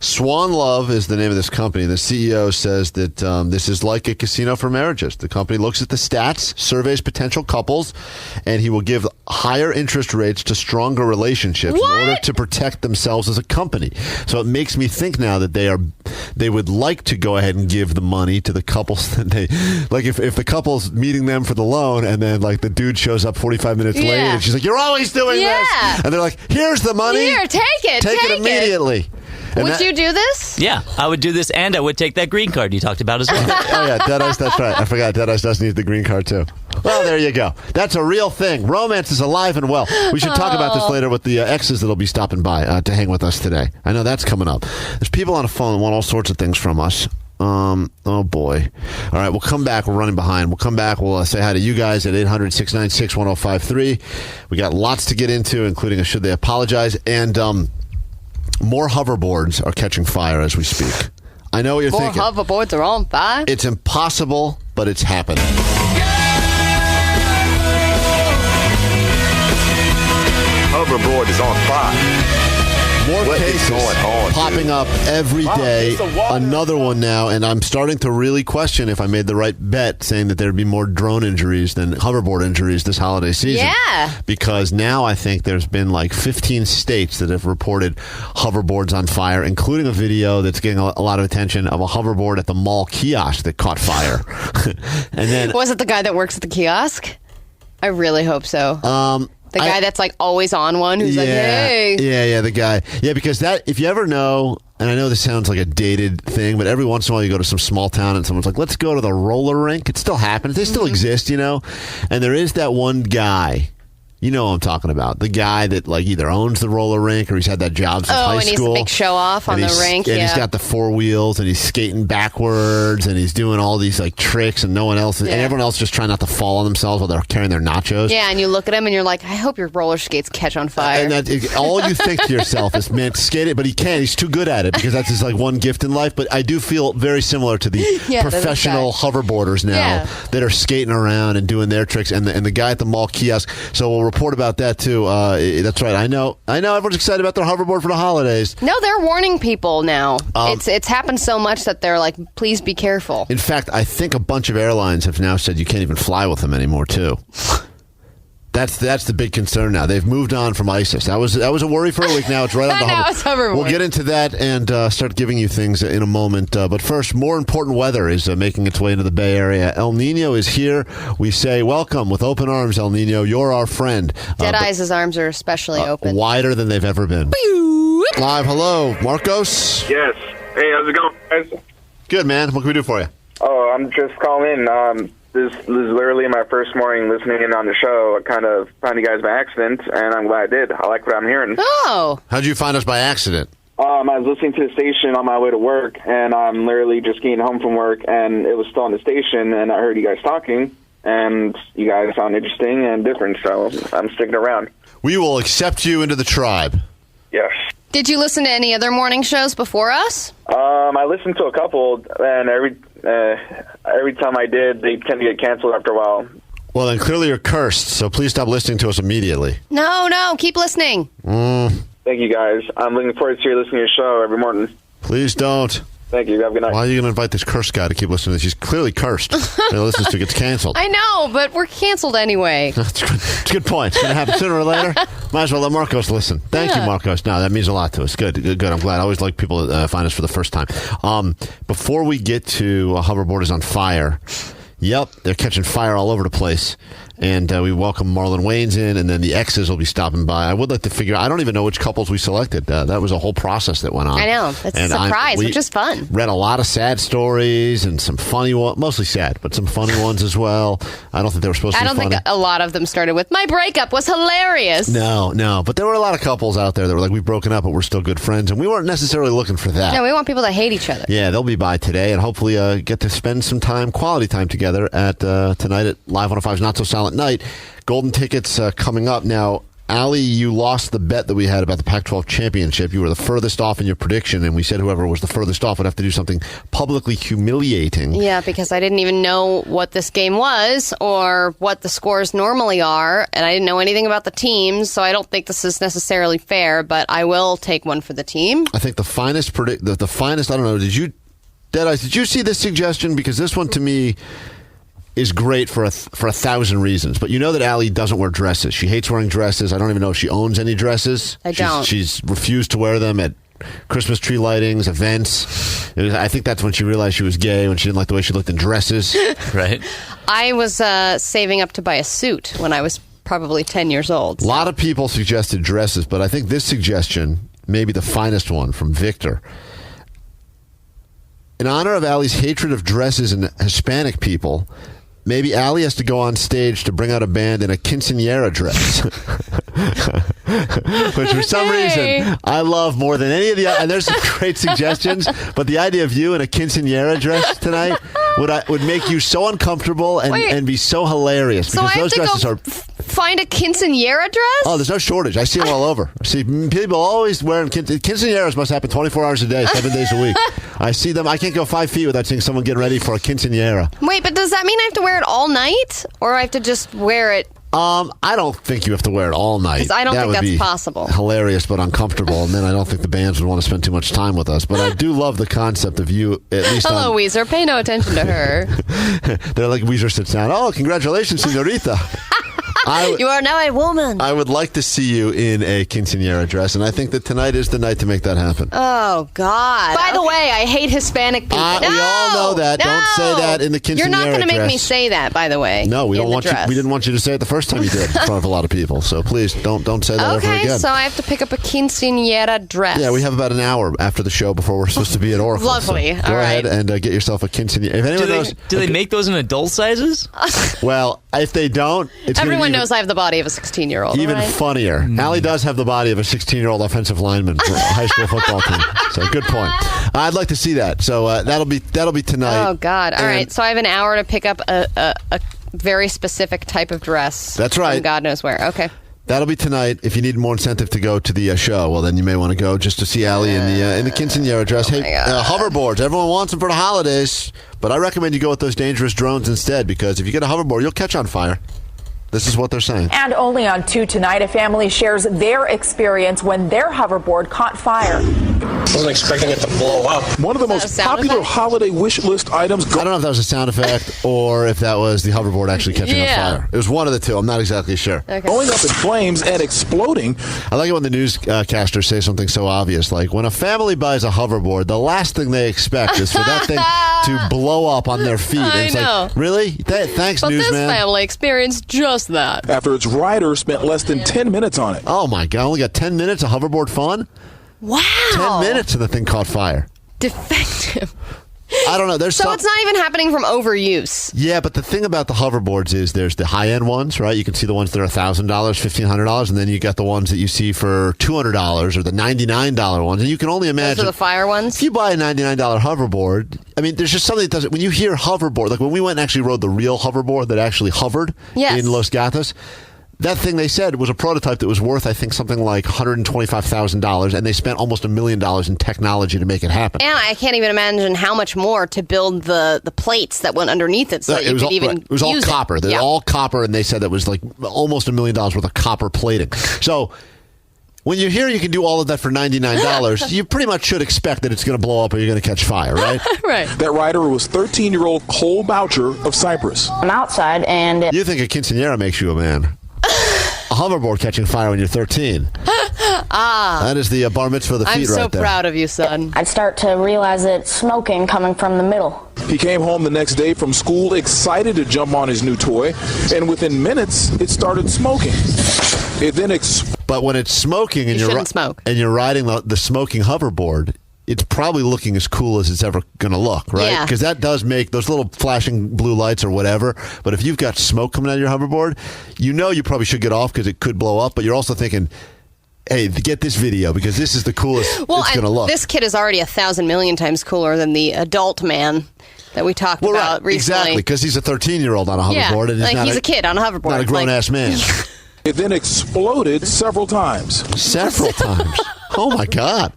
Swan Love is the name of this company. The CEO says that this is like a casino for marriages. The company looks at the stats, surveys potential couples, and he will give higher interest rates to stronger relationships in order to protect themselves as a company. So it makes me think now that they would like to go ahead and give the money to the couples that they like. If the couple's meeting them for the loan, and then like the dude shows up 45 minutes late, and she's like, "You're always doing this," and they're like, "Here's the money. Here, take it immediately." Would you do this? Yeah, I would do this, and I would take that green card you talked about as well. Oh, yeah, Dead Ice, that's right. I forgot Dead Ice does need the green card, too. Well, there you go. That's a real thing. Romance is alive and well. We should talk about this later with the exes that'll be stopping by to hang with us today. I know that's coming up. There's people on the phone that want all sorts of things from us. Oh, boy. All right, we'll come back. We're running behind. We'll come back. We'll say hi to you guys at 800-696-1053. We got lots to get into, including a Should They Apologize? And more hoverboards are catching fire as we speak. I know what you're thinking. More hoverboards are on fire? It's impossible, but it's happening. Hoverboard is on fire. More cases popping up every day. Another one now, and I'm starting to really question if I made the right bet saying that there'd be more drone injuries than hoverboard injuries this holiday season. Yeah. Because now I think there's been like 15 states that have reported hoverboards on fire, including a video that's getting a lot of attention of a hoverboard at the mall kiosk that caught fire. And then was it the guy that works at the kiosk? I really hope so. The guy that's like always on one who's like, hey. Yeah, the guy. Yeah, because if you ever know, and I know this sounds like a dated thing, but every once in a while you go to some small town and someone's like, let's go to the roller rink. It still happens. They still exist, And there is that one guy. You know what I'm talking about. The guy that like either owns the roller rink or he's had that job since high school. Oh, and he's a big show off on the rink. And he's got the four wheels and he's skating backwards and he's doing all these like tricks and no one else, and everyone else just trying not to fall on themselves while they're carrying their nachos. Yeah, and you look at him and you're like, I hope your roller skates catch on fire. And all you think to yourself is, man, skate it, but he can't. He's too good at it because that's his like one gift in life. But I do feel very similar to the professional hoverboarders now that are skating around and doing their tricks, and the guy at the mall kiosk. So we'll report about that too. That's right. I know everyone's excited about their hoverboard for the holidays. No, they're warning people now. It's happened so much that they're like, please be careful. In fact, I think a bunch of airlines have now said you can't even fly with them anymore too. That's the big concern now. They've moved on from ISIS. That was a worry for a week. Now it's right on the hoverboard. We'll get into that and start giving you things in a moment. But first, more important weather is making its way into the Bay Area. El Nino is here. We say welcome with open arms, El Nino. You're our friend. Dead Eyes' arms are especially open. Wider than they've ever been. Live. Hello, Marcos. Yes. Hey, how's it going, guys? Good, man. What can we do for you? Oh, I'm just calling in. This is literally my first morning listening in on the show. I kind of found you guys by accident, and I'm glad I did. I like what I'm hearing. Oh. How'd you find us by accident? I was listening to the station on my way to work, and I'm literally just getting home from work, and it was still on the station, and I heard you guys talking, and you guys sound interesting and different, so I'm sticking around. We will accept you into the tribe. Yes. Did you listen to any other morning shows before us? I listened to a couple, and every time I did, they tend to get canceled after a while. Well, then clearly you're cursed, so please stop listening to us immediately. No, keep listening. Thank you, guys. I'm looking forward to listening to your show every morning. Please don't. Thank you. Have a good night. Why are you going to invite this cursed guy to keep listening to this? He's clearly cursed. He listens to it, gets canceled. I know, but we're canceled anyway. That's a good point. It's going to happen sooner or later. Might as well let Marcos listen. Thank you, Marcos. No, that means a lot to us. Good. I'm glad. I always like people that find us for the first time. Before we get to Hoverboard is on Fire, yep, they're catching fire all over the place. And we welcome Marlon Wayans in, and then the exes will be stopping by. I would like to figure out, I don't even know which couples we selected. That was a whole process that went on. I know. It's a surprise, which is fun. Read a lot of sad stories and some funny ones, mostly sad, but some funny ones as well. I don't think they were supposed to be funny. I don't think a lot of them started with, my breakup was hilarious. No. But there were a lot of couples out there that were like, we've broken up, but we're still good friends. And we weren't necessarily looking for that. No, we want people to hate each other. Yeah, they'll be by today and hopefully get to spend some time, quality time together at tonight at Live 105's Not So Silent Night. Golden tickets coming up. Now, Allie, you lost the bet that we had about the Pac-12 championship. You were the furthest off in your prediction, and we said whoever was the furthest off would have to do something publicly humiliating. Yeah, because I didn't even know what this game was or what the scores normally are, and I didn't know anything about the teams, so I don't think this is necessarily fair, but I will take one for the team. I think the finest, the finest, I don't know, Deadice, did you see this suggestion? Because this one, to me, is great for a 1,000 reasons. But you know that Allie doesn't wear dresses. She hates wearing dresses. I don't even know if she owns any dresses. I don't. She's refused to wear them at Christmas tree lightings, events. I think that's when she realized she was gay, when she didn't like the way she looked in dresses. Right. I was saving up to buy a suit when I was probably 10 years old. A lot of people suggested dresses, but I think this suggestion may be the finest one from Victor. In honor of Allie's hatred of dresses and Hispanic people, maybe Allie has to go on stage to bring out a band in a quinceañera dress. Which for some reason I love more than any of the... And there's some great suggestions, but the idea of you in a quinceañera dress tonight would make you so uncomfortable and be so hilarious. So because those dresses are... Find a quinceañera dress? Oh, there's no shortage. I see them all over. I see people always wearing quinceañeras. Must happen 24 hours a day, 7 days a week. I see them. I can't go 5 feet without seeing someone getting ready for a quinceañera. Wait, but does that mean I have to wear it all night? Or I have to just wear it? I don't think you have to wear it all night. I don't think that's possible. Hilarious, but uncomfortable. And then I don't think the bands would want to spend too much time with us. But I do love the concept of you, at least. Hello, Weezer. Pay no attention to her. They're like, Weezer sits down. Oh, congratulations, señorita. You are now a woman. I would like to see you in a quinceañera dress, and I think that tonight is the night to make that happen. Oh, God. By the way, I hate Hispanic people. We all know that. No. Don't say that in the quinceañera dress. You're not going to make me say that, by the way. No, we don't want you. We didn't want you to say it the first time you did in front of a lot of people. So please don't say that ever again. Okay, so I have to pick up a quinceañera dress. Yeah, we have about an hour after the show before we're supposed to be at Oracle. Lovely. So go ahead and get yourself a quinceañera. If anyone knows, do they make those in adult sizes? Well, if they don't, everyone knows I have the body of a 16-year-old. Even funnier. Allie does have the body of a 16-year-old offensive lineman for a high school football team. So good point. I'd like to see that. So that'll be tonight. Oh God! All right. So I have an hour to pick up a very specific type of dress. That's right. From God knows where. Okay. That'll be tonight. If you need more incentive to go to the show, well, then you may want to go just to see Allie in the quinceañera dress. Hey, hoverboards. Everyone wants them for the holidays, but I recommend you go with those dangerous drones instead, because if you get a hoverboard, you'll catch on fire. This is what they're saying. And only on 2 tonight, a family shares their experience when their hoverboard caught fire. I wasn't expecting it to blow up. One of the most popular holiday wish list items. I don't know if that was a sound effect or if that was the hoverboard actually catching on fire. It was one of the two. I'm not exactly sure. Okay. Going up in flames and exploding. I like it when the newscasters say something so obvious, like when a family buys a hoverboard, the last thing they expect is for that thing to blow up on their feet. I know. Like, really? Thanks, but newsman. This family experienced just that. After its rider spent less than 10 minutes on it. Oh, my God. Only got 10 minutes of hoverboard fun? Wow. 10 minutes and the thing caught fire. Defective. I don't know. So it's not even happening from overuse. Yeah, but the thing about the hoverboards is there's the high-end ones, right? You can see the ones that are $1,000, $1,500, and then you got the ones that you see for $200 or the $99 ones. And you can only imagine. Those are the fire ones? If you buy a $99 hoverboard, I mean, there's just something that doesn't. When you hear hoverboard, like when we went and actually rode the real hoverboard that actually hovered in Los Gatos, that thing they said was a prototype that was worth, I think, something like $125,000, and they spent almost $1 million in technology to make it happen. And I can't even imagine how much more to build the plates that went underneath it, so that you could even it was all copper. They're all copper, and they said that was like almost $1 million worth of copper plating. So when you hear you can do all of that for $99, you pretty much should expect that it's going to blow up or you're going to catch fire, right? Right. That rider was 13-year-old Cole Boucher of Cyprus. I'm outside and... You think a quinceañera makes you a man. A hoverboard catching fire when you're 13. That is the bar mitzvah of the feet right there. I'm so proud of you, son. I'd start to realize that smoking coming from the middle. He came home the next day from school excited to jump on his new toy, and within minutes, it started smoking. It then But when it's smoking and you're riding the smoking hoverboard, it's probably looking as cool as it's ever going to look, right? Yeah. Because that does make those little flashing blue lights or whatever. But if you've got smoke coming out of your hoverboard, you probably should get off because it could blow up. But you're also thinking, hey, get this video because this is the coolest it's going to look. This kid is already 1,000 million times cooler than the adult man that we talked about recently. Exactly, because he's a 13-year-old on a hoverboard. Yeah, and he's a kid on a hoverboard. Not a grown-ass man. It then exploded several times. Several times. Oh, my God.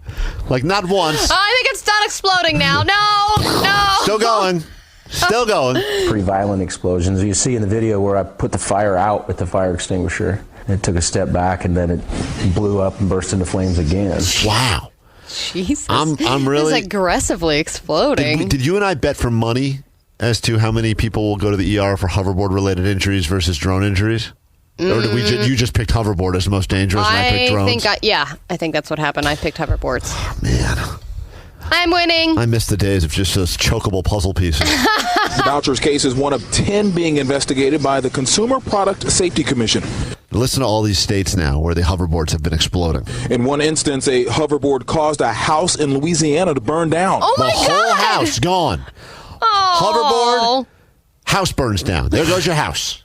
Like, not once. I think it's done exploding now. No. Still going. Still going. Pretty violent explosions. You see in the video where I put the fire out with the fire extinguisher. It took a step back, and then it blew up and burst into flames again. Wow. Jesus. I'm really... It's aggressively exploding. Did you and I bet for money as to how many people will go to the ER for hoverboard-related injuries versus drone injuries? Or did you just picked hoverboard as the most dangerous and I picked drones? I think that's what happened. I picked hoverboards. Oh, man. I'm winning. I miss the days of just those chokeable puzzle pieces. The Boucher's case is one of 10 being investigated by the Consumer Product Safety Commission. Listen to all these states now where the hoverboards have been exploding. In one instance, a hoverboard caused a house in Louisiana to burn down. Oh, my God. The whole house gone. Oh. Hoverboard, house burns down. There goes your house.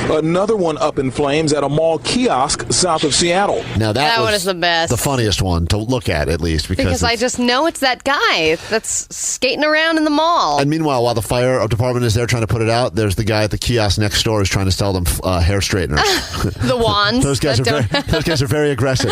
Another one up in flames at a mall kiosk south of Seattle. Now that one is the best. The funniest one to look at least. Because I just know it's that guy that's skating around in the mall. And meanwhile, while the fire department is there trying to put it out, there's the guy at the kiosk next door who's trying to sell them hair straighteners. The wands. Those guys are very aggressive.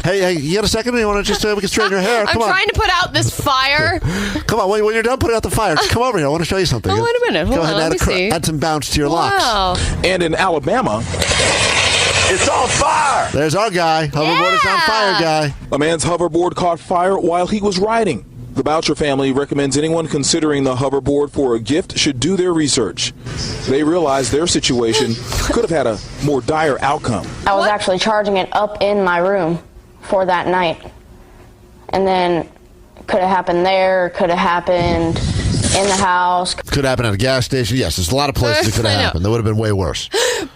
hey, you got a second? You want to just we can straighten your hair? Come on. I'm trying to put out this fire. Come on, when you're done putting out the fire, just come over here. I want to show you something. Oh, wait a minute. Hold on, let me see. Add some bounce to your locks. Wow. And in Alabama, it's on fire. There's our guy. Hoverboard is on fire guy. A man's hoverboard caught fire while he was riding. The Boucher family recommends anyone considering the hoverboard for a gift should do their research. They realize their situation could have had a more dire outcome. I was actually charging it up in my room for that night. And then could have happened there, could have happened in the house. Could happen at a gas station. Yes, there's a lot of places it could have happened. That would have been way worse.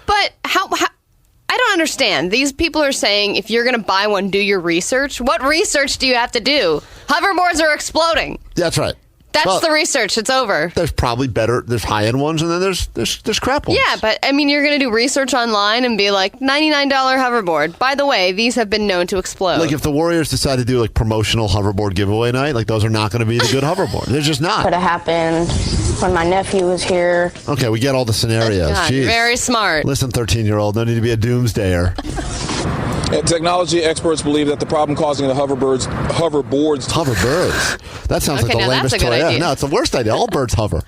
But how I don't understand. These people are saying if you're going to buy one, do your research. What research do you have to do? Hoverboards are exploding. That's right. That's the research. It's over. There's probably there's high-end ones, and then there's crap ones. Yeah, but, I mean, you're going to do research online and be like, $99 hoverboard. By the way, these have been known to explode. Like, if the Warriors decide to do, like, promotional hoverboard giveaway night, like, those are not going to be the good hoverboard. They're just not. Could have happened when my nephew was here. Okay, we get all the scenarios. God, Jeez. very smart. Listen, 13-year-old, no need to be a doomsdayer. Technology experts believe that the problem causing the hoverboards. That sounds like the lamest toy ever. No, it's the worst idea. All birds hover.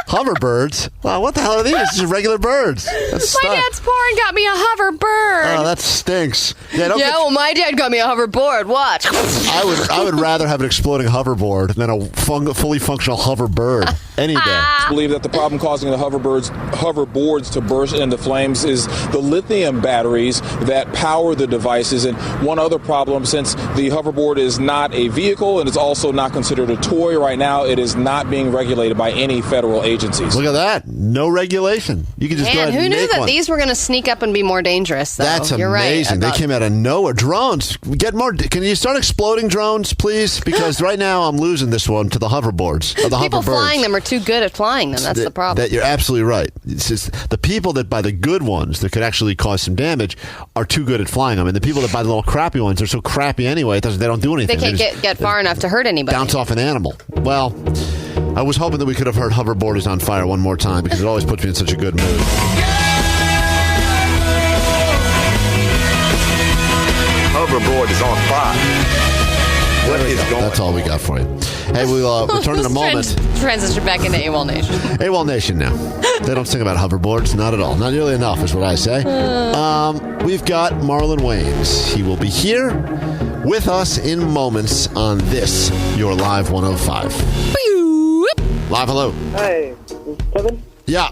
Hoverbirds? Wow, what the hell are these? These are regular birds. My dad's porn got me a hoverbird. Oh, that stinks. Well, my dad got me a hoverboard. Watch. I would rather have an exploding hoverboard than a fully functional hoverbird any day. Believe that the problem causing the hoverboards to burst into flames is the lithium batteries that power the devices. And one other problem, since the hoverboard is not a vehicle and it's also not considered a toy right now, it is not being regulated by any federal agencies. Look at that. No regulation. You can just go ahead and make one. Who knew that these were going to sneak up and be more dangerous, though? That's You're amazing. Right. They came out of nowhere. Drones. Get more. Can you start exploding drones, please? Because right now I'm losing this one to the hoverboards. The people hoverbirds. Flying them are too good at flying them. That's the problem. You're absolutely right. It's just the people that buy the good ones that could actually cause some damage are too good at flying them. And the people that buy the little crappy ones are so crappy anyway, they don't do anything. They can't get far enough to hurt anybody. Bounce off an animal. Well, I was hoping that we could have heard Hoverboard is on fire one more time because it always puts me in such a good mood. Hoverboard is on fire. What is going on? That's all we got for you. Hey, we'll return in a moment. Transition back into AWOL Nation. AWOL Nation now. They don't sing about hoverboards. Not at all. Not nearly enough is what I say. We've got Marlon Wayans. He will be here with us in moments on this, your Live 105. Live, hello. Hi, Kevin? Yeah.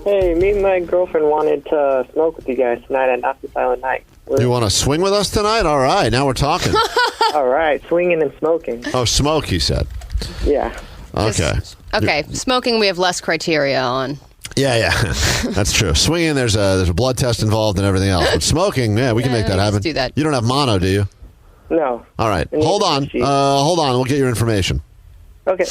Hey, me and my girlfriend wanted to smoke with you guys tonight at Not So Silent Night. You want to swing with us tonight? All right, now we're talking. All right, swinging and smoking. Oh, smoke, he said. Yeah. Okay. Okay, smoking we have less criteria on. Yeah. That's true. Swinging, there's a blood test involved and everything else. But smoking, yeah, we can make that happen. Let's do that. You don't have mono, do you? No. All right. Hold on. We'll get your information. Okay.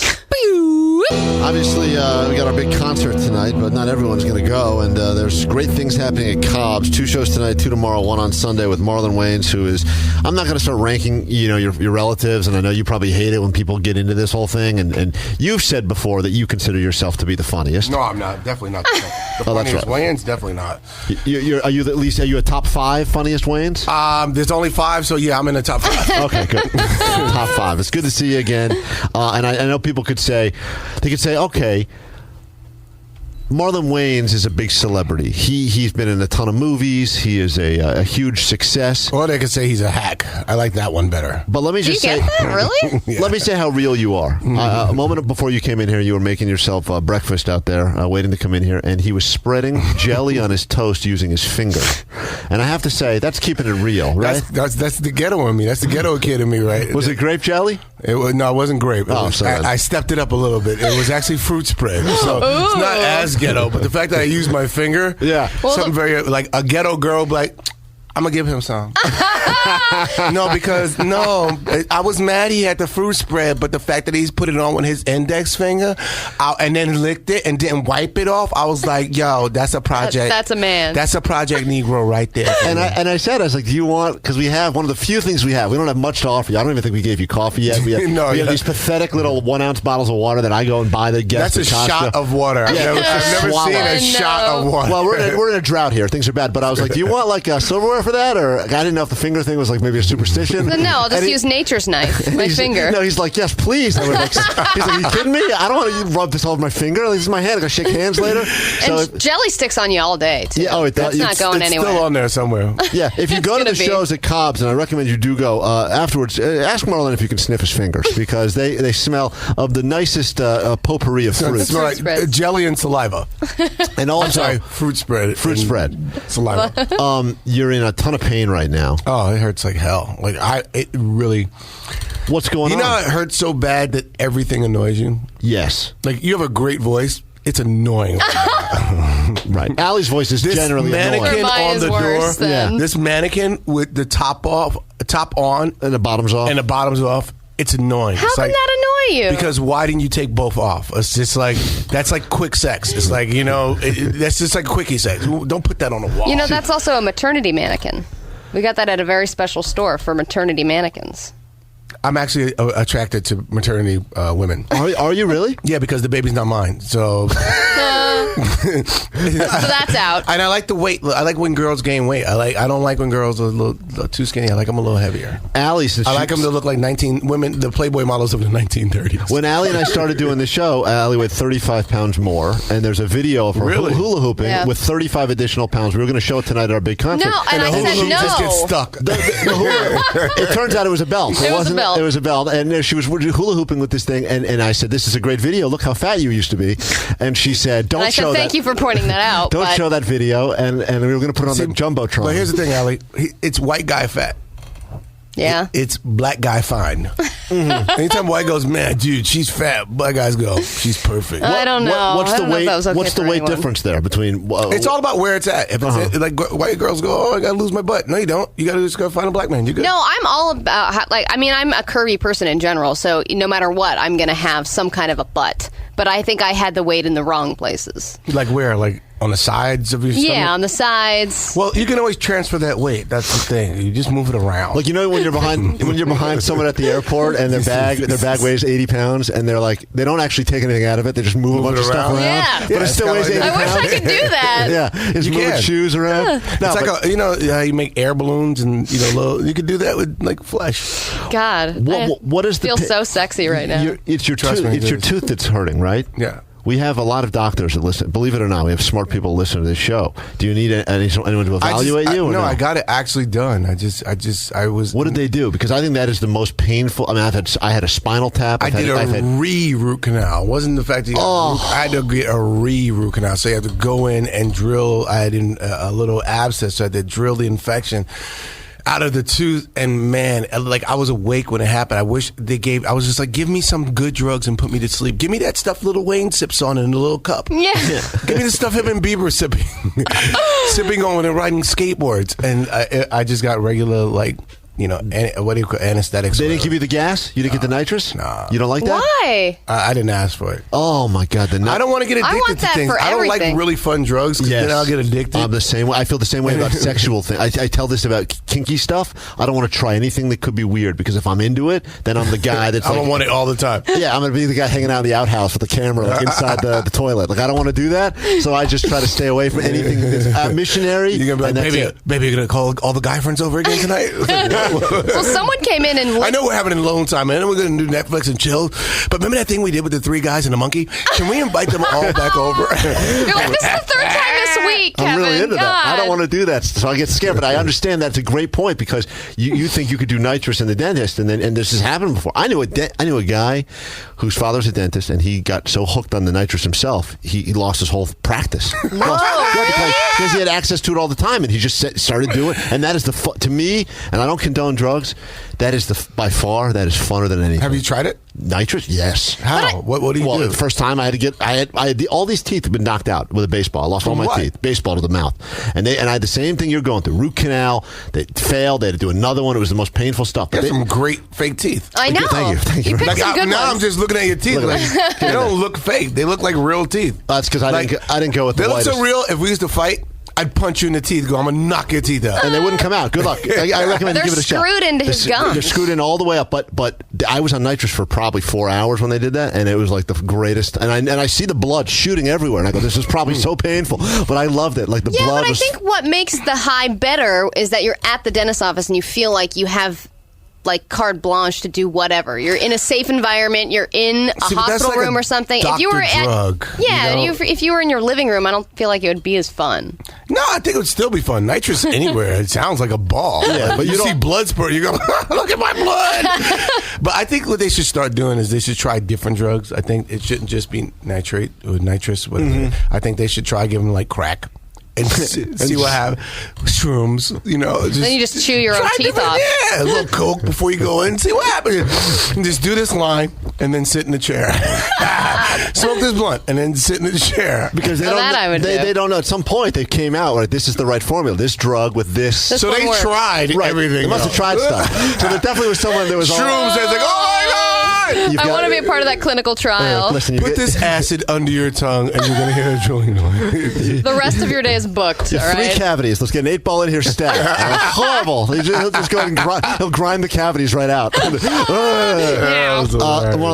Obviously, we got our big concert tonight, but not everyone's going to go. And there's great things happening at Cobb's. 2 shows tonight, 2 tomorrow, 1 on Sunday with Marlon Wayans, who is... I'm not going to start ranking, your relatives, and I know you probably hate it when people get into this whole thing. And you've said before that you consider yourself to be the funniest. No, I'm not. Definitely not. The that's funniest right. Wayans, definitely not. Are you a top 5 funniest Wayans? There's only 5, so yeah, I'm in the top 5. Okay, good. Top 5. It's good to see you again. And I know people could say, okay, Marlon Wayans is a big celebrity. He's been in a ton of movies. He is a huge success. Or they could say he's a hack. I like that one better. But let me just say, get that? Really? Yeah. Let me say how real you are. A moment before you came in here, you were making yourself breakfast out there, waiting to come in here, and he was spreading jelly on his toast using his finger. And I have to say, that's keeping it real, right? That's the ghetto in me. That's the ghetto kid in me, right? Was it grape jelly? No, it wasn't grape. I stepped it up a little bit. It was actually fruit spread. So it's not as ghetto, but the fact that I used my finger, something very like a ghetto girl, like I'm gonna give him some. I was mad he had the fruit spread, but the fact that he's put it on with his index finger and then licked it and didn't wipe it off, I was like, yo, that's a project. That's a man. That's a Project Negro right there. And I said, I was like, do you want, because we have one of the few things we have. We don't have much to offer you. I don't even think we gave you coffee yet. We have these pathetic little 1-ounce bottles of water that I go and buy the guests. That's a shot of water. I've never seen a shot of water. Well, we're in a drought here. Things are bad. But I was like, do you want like a silverware for that? Or I didn't know if the finger thing was like maybe a superstition. No, I'll just use nature's knife, my finger. No, he's like, yes, please. I was like, he's like, are you kidding me? I don't want to rub this all over my finger. Like, this is my hand. I got to shake hands later. And jelly sticks on you all day, too. Yeah, That's not going anywhere. It's still on there somewhere. Yeah, if you go to the shows at Cobb's, and I recommend you do go, afterwards, ask Marlon if you can sniff his fingers, because they smell of the nicest potpourri of fruit. It smells like jelly and saliva. And also, fruit spread. Fruit spread. Saliva. You're in a ton of pain right now. Oh, it hurts like hell. It really... What's going on? You know how it hurts so bad that everything annoys you? Yes. Like, you have a great voice. It's annoying. Right. Allie's voice is generally annoying. This mannequin on the door. Yeah. This mannequin with the top on. And the bottom's off. And the bottom's off. It's annoying. How can that annoy you? Because why didn't you take both off? It's just like, that's like quick sex. It's like, that's just like quickie sex. Don't put that on the wall. That's also a maternity mannequin. We got that at a very special store for maternity mannequins. I'm actually attracted to maternity women. Are you really? Yeah, because the baby's not mine. So So that's out. And I like the weight. I like when girls gain weight. I don't like when girls are a little too skinny. I like them a little heavier. Allie says I like them to look like women, the Playboy models of the 1930s. When Allie and I started doing the show, Allie weighed 35 pounds more, and there's a video of her hula hooping with 35 additional pounds. We were going to show it tonight at our big concert. No, and I said no. Just gets stuck. It turns out it was a belt. It was a belt. It was a belt, and she was hula hooping with this thing, and I said, "This is a great video. Look how fat you used to be." And she said, "Don't show that." Thank you for pointing that out. Don't show that video, and we were going to put it on the jumbotron. But here's the thing, Allie. It's white guy fat. Yeah. It's black guy fine. Anytime white goes, man, dude, she's fat. Black guys go, she's perfect. I don't know. What's the weight? What's the weight anyone. difference there between? It's all about where it's at. If it's like white girls go, oh, I gotta lose my butt. No, you don't. You gotta just go find a black man. You good? No, I'm all about I'm a curvy person in general. So no matter what, I'm gonna have some kind of a butt. But I think I had the weight in the wrong places. Like where? Like On the sides of your stomach? Yeah, on the sides. Well, you can always transfer that weight. That's the thing. You just move it around. Like, you know, when you're behind someone at the airport and their bag weighs 80 pounds and they're like, they don't actually take anything out of it. They just move a bunch of stuff around. Yeah. But it still weighs 80 pounds. I wish I could do that. Yeah. Just moving shoes around. Yeah. No, it's like, you know, you make air balloons and, you know, you could do that with, like, flesh. God. What is the... I feel so sexy right now. It's your tooth that's hurting, right? Yeah. We have a lot of doctors that listen. Believe it or not, we have smart people listen to this show. Do you need anyone to evaluate you? No, I got it actually done. I was. What did they do? Because I think that is the most painful. I mean, I had a spinal tap. I did a root canal. It wasn't the fact that I had to get a root canal. So you have to go in and drill. I had a little abscess, so I had to drill the infection out of the tooth, and man, like, I was awake when it happened. I wish I was just like, give me some good drugs and put me to sleep. Give me that stuff Lil Wayne sips on in a little cup. Yeah. Give me the stuff him and Bieber sipping on and riding skateboards. And I just got regular, like, you know, what do you call anesthetics? They didn't give you the gas? You didn't get the nitrous? No. You don't like that? Why? I didn't ask for it. Oh my God! I don't want to get addicted I want to that things. for I don't like everything. really fun drugs because then I'll get addicted. I'm the same way. I feel the same way about sexual things. I tell this about kinky stuff. I don't want to try anything that could be weird because if I'm into it, then I'm the guy that's I don't want it all the time. Yeah, I'm going to be the guy hanging out in the outhouse with the camera like, inside the toilet. Like, I don't want to do that, so I just try to stay away from anything that's missionary. You're going to be like, baby, you're going to call all the guy friends over again tonight? Well, someone came in and... I know we're having a alone time, man. We're going to do Netflix and chill. But remember that thing we did with the 3 guys and a monkey? Can we invite them all back over? You're like, this is the 3rd time this week, Kevin. I'm really into God. that. I don't want to do that, so I get scared. But I understand that's a great point because you think you could do nitrous in the dentist, and this has happened before. I knew a guy whose father's a dentist, and he got so hooked on the nitrous himself, he lost his whole practice. Because he had access to it all the time, and he just started doing it. And that is to me, and I don't condone drugs. That is by far that is funner than anything. Have you tried it? Nitrous? Yes. How? What do you do? The first time I had all these teeth have been knocked out with a baseball. I lost all my teeth. Baseball to the mouth. And I had the same thing you're going through. Root canal. They failed. They had to do another one. It was the most painful stuff. They have some great fake teeth. I know. Thank you. You picked some good now ones. I'm just looking at your teeth. They don't look fake. They look like real teeth. That's because I didn't go with the whitest. They look so real. If we used to fight, I'd punch you in the teeth. I'm going to knock your teeth out. And they wouldn't come out. Good luck. I recommend you give it a shot. They're screwed into his gums. They're screwed in all the way up. But I was on nitrous for probably 4 hours when they did that, and it was like the greatest. And I see the blood shooting everywhere, and I go, this is probably so painful. But I loved it. Like the blood. But I think what makes the high better is that you're at the dentist's office and you feel like you have like carte blanche to do whatever. You're in a safe environment. You're in a hospital room or something. If you were if you were in your living room, I don't feel like it would be as fun. No, I think it would still be fun. Nitrous anywhere. It sounds like a ball. Yeah, but you see blood spurt, you go, look at my blood. But I think what they should start doing is they should try different drugs. I think it shouldn't just be nitrate or nitrous. Whatever. Mm-hmm. I think they should try giving like crack. And see what happens. Shrooms, you know. Then you just chew your own teeth off. Yeah, a little coke before you go in. See what happens. And just do this line and then sit in the chair. Smoke this blunt and then sit in the chair. Because they don't know. At some point they came out like this is the right formula. This drug with this. So they tried everything. They must have tried stuff. So there definitely was someone that was shrooms. They was like, oh my God. I want to be a part of that clinical trial. Listen, put this acid under your tongue and you're going to hear a drilling noise. The rest of your day is booked. All right? 3 cavities. Let's get an 8-ball in here stat. Horrible. He'll just go and grind the cavities right out.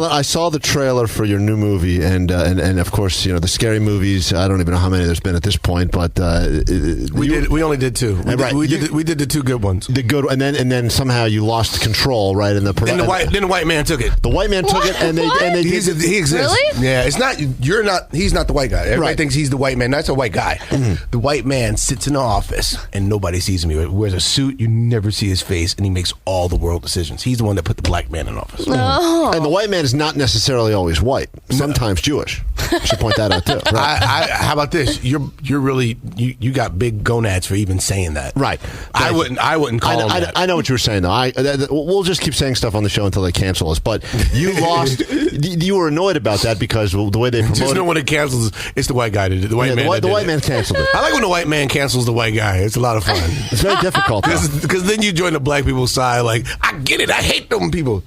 I saw the trailer for your new movie, and of course, you know the scary movies. I don't even know how many there's been at this point, but we only did 2. We did the 2 good ones. The good, and then somehow you lost control, right? In the then the white man took it. The white man took it, and they he exists. Really? Yeah, it's not. You're not. He's not the white guy. Everybody thinks he's the white man. That's a white guy. Mm-hmm. The white man sits in the office and nobody sees him. He wears a suit. You never see his face, and he makes all the world decisions. He's the one that put the black man in office. Oh. And the white man is not necessarily always white. Sometimes Jewish. I should point that out too. Right. How about this? You're really you got big gonads for even saying that. Right. I wouldn't call him that. I know what you were saying though. We'll just keep saying stuff on the show until they cancel us. But you lost. You were annoyed about that because the way they promoted. Just know when it cancels, it's the white guy that did it. The white man. The white man canceled it. I like when the white man cancels the white guy. It's a lot of fun. It's very difficult because then you join the black people's side. Like I get it. I hate them people.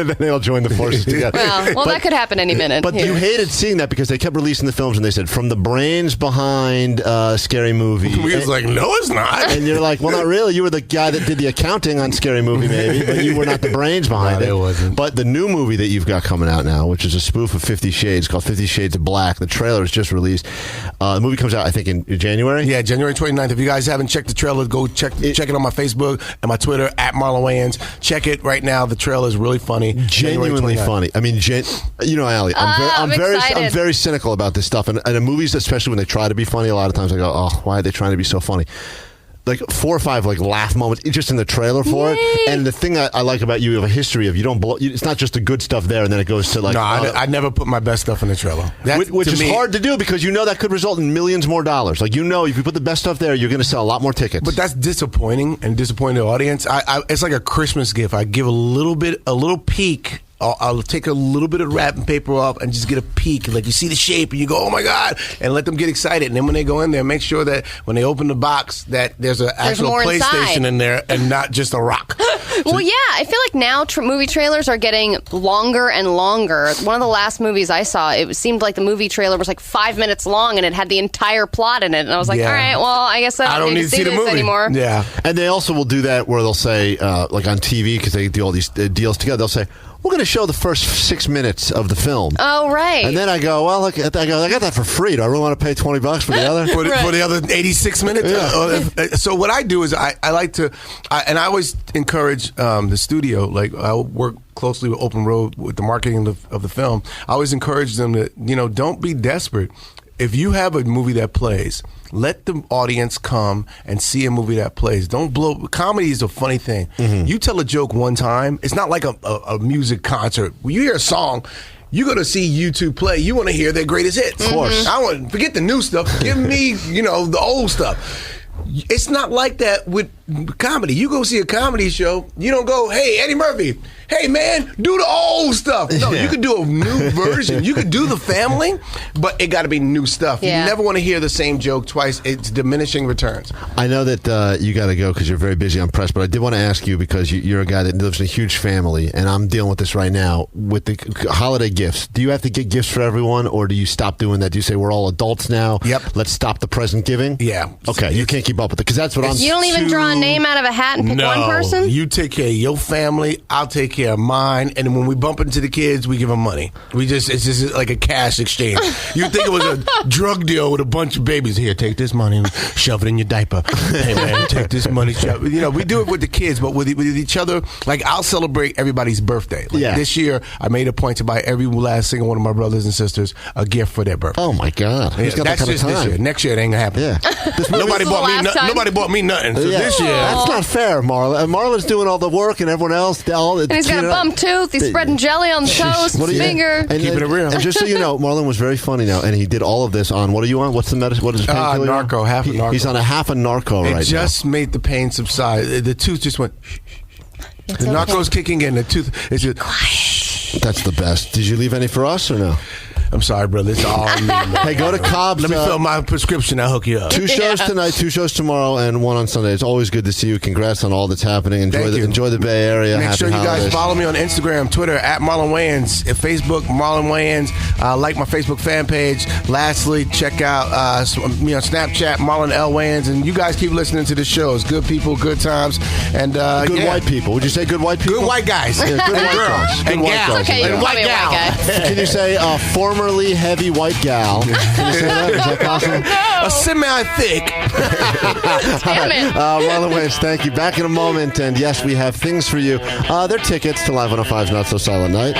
then they all join the forces together. Well, that could happen any minute. But you hated seeing that because they kept releasing the films and they said, from the brains behind Scary Movie. We was like, no, it's not. And you're like, well, not really. You were the guy that did the accounting on Scary Movie, maybe, but you were not the brains behind it. It wasn't. But the new movie that you've got coming out now, which is a spoof of 50 Shades, called 50 Shades of Black. The trailer is just released. The movie comes out, I think, in January. Yeah, January 29th. If you guys haven't checked the trailer, go check it on my Facebook and my Twitter at Marlon Wayans. Check it right now. The trailer is really funny. Genuinely funny. I mean, you know, Allie, I'm very cynical about this stuff. And in movies, especially when they try to be funny, a lot of times I go, oh, why are they trying to be so funny? Like 4 or 5 laugh moments just in the trailer for it. And the thing I like about you have a history of you don't blow. It's not just the good stuff there, and then it goes to I never put my best stuff in the trailer, which is hard to do because you know that could result in millions more dollars. Like, you know, if you put the best stuff there, you're going to sell a lot more tickets. But that's disappointing and disappointing the audience. It's like a Christmas gift. I give a little peek. I'll take a little bit of wrapping paper off and just get a peek. Like, you see the shape and you go, oh my God, and let them get excited. And then when they go in there, make sure that when they open the box that there's an actual PlayStation in there and not just a rock. Well, yeah, I feel like now movie trailers are getting longer and longer. One of the last movies I saw, it seemed like the movie trailer was like 5 minutes long and it had the entire plot in it. And I was like, all right, well, I guess I don't need to see this anymore. Yeah. And they also will do that where they'll say, like on TV, because they do all these deals together, they'll say, we're going to show the first 6 minutes of the film. Oh, right. And then I go, well, I got that for free. Do I really want to pay $20 for the other? For the other 86 minutes? Yeah. So what I do is I like to, and I always encourage the studio, like I work closely with Open Road with the marketing of the film. I always encourage them to, don't be desperate. If you have a movie that plays, let the audience come and see a movie that plays. Don't blow. Comedy is a funny thing. Mm-hmm. You tell a joke one time, it's not like a music concert. When you hear a song, you're going to see U2 play. You want to hear their greatest hits. Of course. I want to forget the new stuff. Give me, the old stuff. It's not like that with comedy. You go see a comedy show, you don't go, hey, Eddie Murphy, hey, man, do the old stuff. No, you could do a new version. You could do The Family, but it got to be new stuff. Yeah. You never want to hear the same joke twice. It's diminishing returns. I know that you got to go because you're very busy on press, but I did want to ask you because you're a guy that lives in a huge family, and I'm dealing with this right now with the holiday gifts. Do you have to get gifts for everyone, or do you stop doing that? Do you say we're all adults now? Yep. Let's stop the present giving? Yeah. Okay, you can't keep up with it because that's what I'm. You don't even draw a name out of a hat and pick one person? You take care of your family, I'll take care of mine, and when we bump into the kids, we give them money. It's just like a cash exchange. You think it was a drug deal with a bunch of babies. Here, take this money and shove it in your diaper. Hey man, take this money. We do it with the kids, but with each other. Like, I'll celebrate everybody's birthday. Like this year, I made a point to buy every last single one of my brothers and sisters a gift for their birthday. Oh my God, that's just this year. Next year, it ain't gonna happen. Yeah, nobody bought me nothing. So this year, that's not fair, Marlon. Marlon's doing all the work, and everyone else. And he's got a bum tooth. He's spreading jelly on the toast, finger. Keeping it real. And just so you know, Marlon was very funny now, and he did all of this on. What are you on? What's the medicine? What is painkiller? Narco. Half a narco. He's on a half a narco right now. It just made the pain subside. The tooth just went. The narco's kicking in. The tooth is just. Quiet. That's the best. Did you leave any for us or no? I'm sorry, brother. It's all on me. Hey, go to Cobb's. Let me fill my prescription. I'll hook you up. 2 shows tonight, 2 shows tomorrow, and 1 on Sunday. It's always good to see you. Congrats on all that's happening. Enjoy the Bay Area. Make sure you guys follow me on Instagram, Twitter at Marlon Wayans, Facebook Marlon Wayans. Like my Facebook fan page. Lastly, check out Snapchat Marlon L Wayans, and you guys keep listening to the shows. Good people, good times, and good white people. Would you say good white people? Good white guys. Yeah, good white girls. And gals. Okay, and white gal. Can you say formerly heavy white gal? Can you say that? Is that possible? No. A semi-thick. Damn it. Marlon Wayans, thank you. Back in a moment, and yes, we have things for you. They're tickets to Live 105's Not So Silent Night.